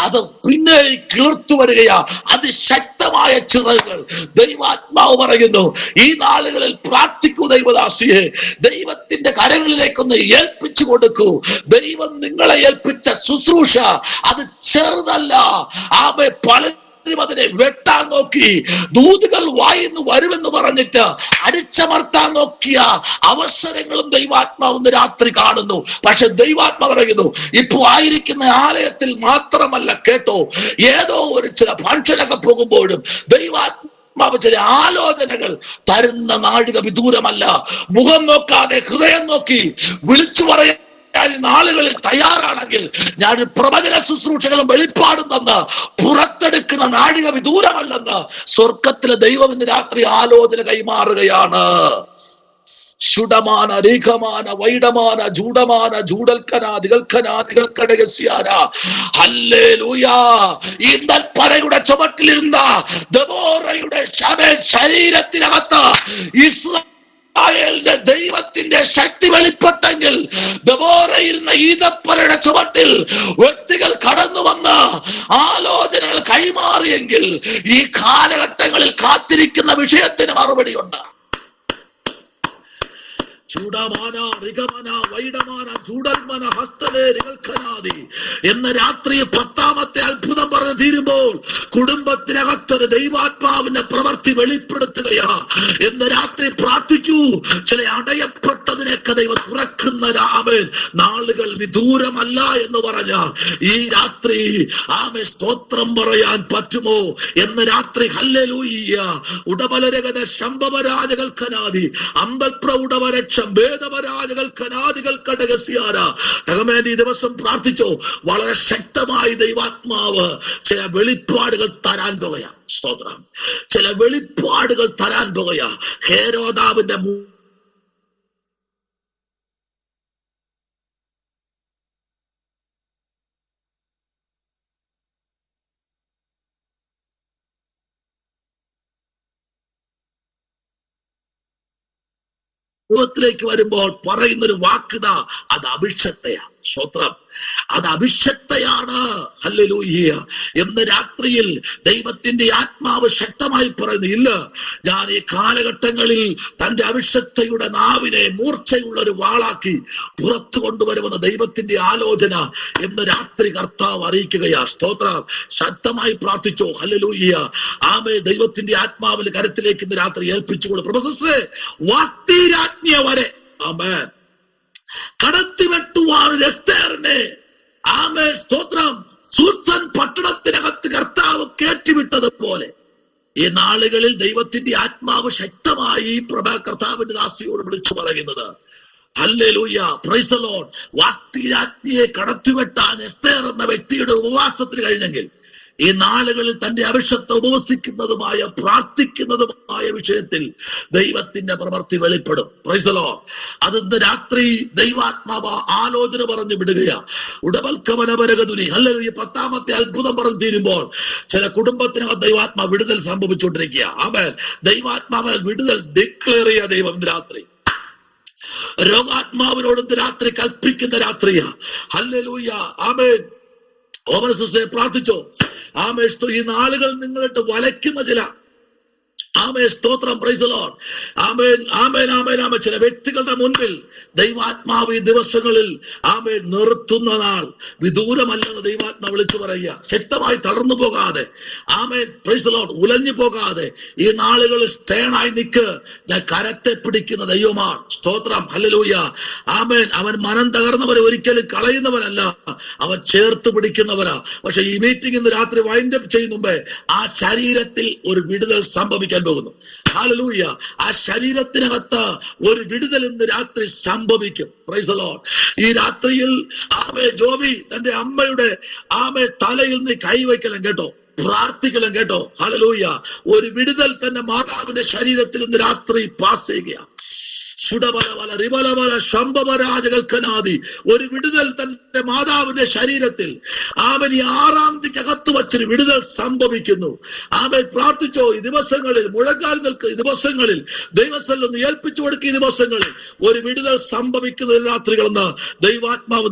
അത് പിന്നെ കിളിർത്തു വരികയാ. അതിശക്തമായ ചിറകുകൾ. ദൈവാത്മാവ് പറയുന്നു ഈ നാളുകളിൽ പ്രാർത്ഥിക്കൂ ദൈവദാസിയെ, ദൈവത്തിന്റെ കരങ്ങളിലേക്കൊന്ന് ഏൽപ്പിച്ചു കൊടുക്കൂ. ദൈവം നിങ്ങളെ ഏൽപ്പിച്ച ശുശ്രൂഷ അത് ചെറുതല്ല. ആമേ, പലരും അതിനെ വെട്ടാൻ നോക്കി, ദൂതുകൾ വായിന്ന് വരുമെന്ന് പറഞ്ഞിട്ട് അടിച്ചമർത്താൻ നോക്കിയ അവസരങ്ങളും ദൈവാത്മാവ് രാത്രി കാണുന്നു. പക്ഷെ ദൈവാത്മാവ് പറയുന്നു ഇപ്പൊ ആയിരിക്കുന്ന ആലയത്തിൽ മാത്രമല്ല, കേട്ടോ, ഏതോ ഒരു ചില ഫംഗ്ഷനൊക്കെ പോകുമ്പോഴും ദൈവാത്മാവ് ചില ആലോചനകൾ തരുന്ന നാഴിക വിദൂരമല്ല. മുഖം നോക്കാതെ ഹൃദയം നോക്കി വിളിച്ചു പറയാൻ നാളുകളിൽ തയ്യാറാണെങ്കിൽ ഞാൻ പ്രവചന ശുശ്രൂഷകളും വെളിപ്പാടും തന്ന് പുറത്തെടുക്കുന്ന നാഴിക വിദൂരമല്ലെന്ന് സ്വർഗത്തിലെ ദൈവം ഇന്ന് രാത്രി ആലോചന കൈമാറുകയാണ്. ശുഡമാന രേഖമാന വൈഡമാന ജൂഡമാന ജൂഡൽക്കന ദിഗൽക്കന ദിഗൽക്കടകസ്യാന. ഹല്ലേലൂയ. ഈ നെൽപ്പറയുടെ ചുവട്ടിലിരുന്ന ദെബോറയുടെ ശരീരത്തിനകത്ത് ഇസ്രായേലിന്റെ ദൈവത്തിന്റെ ശക്തി വെളിപ്പെട്ടെങ്കിൽ ദെബോറയിരുന്ന ഈദപ്പറയുടെ ചുവട്ടിൽ വ്യക്തികൾ കടന്നു വന്ന് ആലോചനകൾ കൈമാറിയെങ്കിൽ ഈ കാലഘട്ടങ്ങളിൽ കാത്തിരിക്കുന്ന വിഷയത്തിന് മറുപടിയുണ്ട്. ചൂടമാന റിഗമന വൈഡമാന ചൂടൽമന ഹസ്തലേ റികൽഖനാദി എന്ന രാത്രി 10ാമത്തെ അത്ഭുതം പറഞ്ഞു തീരുമ്പോൾ കുടുംബത്തിനകത്തൊരു ദൈവാത്മാവിന്റെ പ്രവൃത്തി വെളിപ്പെടുത്തുകയാ. എന്ന രാത്രി പ്രാർത്ഥിക്കൂ. ചില അടയപ്പെട്ടതിനൊക്കെ ദൈവം തുറക്കുന്ന രാമൻ നാളുകൾ വിദൂരമല്ല എന്ന് പറഞ്ഞ ഈ രാത്രി ആമേ സ്തോത്രം പറയാൻ പറ്റുമോ? എന്ന രാത്രി ഹല്ലേലൂയ. ഉടബലരഗത ശംഭവരാജകൽക്കനാദി അമ്പൽപ്രൗഢവരക്ഷ ഭേദവരാജകൽക്കനാദികൾ കടകസിയാര തകമേന്റെ ഈ ദിവസം പ്രാർത്ഥിച്ചോ. വളരെ ശക്തമായി ദൈവാത്മാവ് ചില വെളിപ്പാടുകൾ തരാൻ പോകുകയാ. സ്തോത്രം. ചില വെളിപ്പാടുകൾ തരാൻ പോകുകയാ. ഹേരോദാവിന്റെ ത്തിലേക്ക് വരുമ്പോൾ പറയുന്നൊരു വാക്കുതാ, അത് അഭിഷക്തയാണ്. സ്തോത്രം. അത് അഭിഷക്തയാണ്. ഹല്ലേലൂയ. എന്ന് രാത്രിയിൽ ദൈവത്തിന്റെ ആത്മാവ് ശക്തമായി പറയുന്നു, ഇല്ല, ഞാൻ ഈ കാലഘട്ടങ്ങളിൽ തന്റെ അഭിഷക്തയുടെ നാവിനെ മൂർച്ചയുള്ള ഒരു വാളാക്കി പുറത്തു കൊണ്ടുവരുമെന്ന ദൈവത്തിന്റെ ആലോചന എന്ന് രാത്രി കർത്താവ് അറിയിക്കുകയാ. സ്തോത്രം. ശക്തമായി പ്രാർത്ഥിച്ചോ. ഹല്ലേലൂയ. ആമേ. ദൈവത്തിന്റെ ആത്മാവിന്റെ കരത്തിലേക്ക് ഇന്ന് രാത്രി ഏൽപ്പിച്ചുകൊള്ളു. പ്രൊഫസറെ, വാസ്തിരാജ്ഞ വരെ ആമേൻ കടത്തിവെട്ടുവാൻ എസ്തേറിനെ ആമേ സ്തോത്രം സൂസൻ പട്ടണത്തിനകത്ത് കർത്താവ് കയറ്റിവിട്ടതുപോലെ ഈ നാളുകളിൽ ദൈവത്തിന്റെ ആത്മാവ് ശക്തമായി കർത്താവിന്റെ ദാസിയോട് വിളിച്ചു പറയുന്നത് ഹല്ലേലൂയ, പ്രൈസ് ദി ലോർഡ്. വാസ്തിരാജ്ഞിയെ കടത്തിവെട്ടാൻ എസ്തേർ എന്ന വ്യക്തിയുടെ ഉപവാസത്തിന് കഴിഞ്ഞെങ്കിൽ ഈ നാളുകളിൽ തന്റെ അഭിഷക്ത ഉപവസിക്കുന്നതുമായ പ്രാർത്ഥിക്കുന്നതുമായ വിഷയത്തിൽ ദൈവത്തിന്റെ പ്രവൃത്തി വെളിപ്പെടും. Praise the lord. അത് ഇന്ന് രാത്രി ദൈവാത്മാവ് ആലോചന പറഞ്ഞു വിടുകയാ. ഉടവൽക്കവനപരകതുനി ഹല്ലേലൂയ. 10ാമത്തെ അത്ഭുതം പറഞ്ഞു തീരുമ്പോൾ ചില കുടുംബത്തിനകത്ത് ദൈവാത്മാ വിടുതൽ സംഭവിച്ചുകൊണ്ടിരിക്കുക. ആമേൻ. ദൈവാത്മാവിൽ വിടുതൽ ഡിക്ലെയർ ചെയ്യുക ദൈവം ഇന്ന് രാത്രി. രോഗാത്മാവിനോട് ഇന്ന് രാത്രി കൽപ്പിക്കുന്ന രാത്രിയാ. ഹല്ലേലൂയ. ആമേൻ. ഓമനസിസ്റ്ററെ പ്രാർത്ഥിച്ചോ. ആമേ. ഈ നാളുകൾ നിങ്ങളിട്ട് വലയ്ക്കുന്ന ചില ആമേ സ്തോത്രം. Praise the lord. Amen amen amen amen. ചില വ്യക്തികളുടെ മുൻപിൽ ദൈവാത്മാവ് ഈ ദിവസങ്ങളിൽ ആമേൻ നിർത്തുന്ന നാൾ വിദൂരമല്ലെന്ന് ദൈവാത്മാവ് വിളിച്ചു പറയുക. ശക്തമായി തളർന്നു പോകാതെ ആമേൻ പ്രൈസ് ദി ലോർഡ് ഉലഞ്ഞു പോകാതെ ഈ നാളുകളിൽ സ്റ്റേണായി നിൽക്ക്. ഞാൻ കരത്തെ പിടിക്കുന്ന ദൈവമാണ്. സ്തോത്രം. ഹല്ലേലൂയ. ആമേൻ. അവൻ മനം തകർന്നവരെ ഒരിക്കലും കളയുന്നവനല്ല, അവൻ ചേർത്ത് പിടിക്കുന്നവരാ. പക്ഷെ ഈ മീറ്റിംഗ് ഇന്ന് രാത്രി വൈൻഡ് അപ്പ് ചെയ്യുന്ന മുമ്പേ ആ ശരീരത്തിൽ ഒരു വിടുതൽ സംഭവിക്കാൻ പോകുന്നു. ഹല്ലേലൂയ. ആ ശരീരത്തിനകത്ത് ഒരു വിടുതൽ ഇന്ന് രാത്രി സംഭവിക്കും. Price the lord. ഈ രാത്രിയിൽ ആമേ ജോബി തന്റെ അമ്മയുടെ ആമേ തലയിൽ നിന്ന് കൈവയ്ക്കണം കേട്ടോ, പ്രാർത്ഥിക്കണം കേട്ടോ. ഹല്ലേലൂയ. ഒരു വിടുതൽ തന്റെ മാതാവിന്റെ ശരീരത്തിൽ ഇന്ന് രാത്രി പാസ് ചെയ്യുകയാണ്. ഒരു വിടുതൽ തന്റെ മാതാവിന്റെ ശരീരത്തിൽ അവൻ ഈ 6ാം തീയതിക്കകത്ത് വച്ചൊരു വിടുതൽ സംഭവിക്കുന്നു. അവൻ പ്രാർത്ഥിച്ചോ. ഈ ദിവസങ്ങളിൽ മുഴങ്കാൽ നിൽക്കുന്ന ദിവസങ്ങളിൽ ദൈവസ്ഥലം ഒന്ന് ഏൽപ്പിച്ചു കൊടുക്കുക. ഈ ദിവസങ്ങളിൽ ഒരു വിടുതൽ സംഭവിക്കുന്ന രാത്രികളെന്ന് ദൈവാത്മാവ്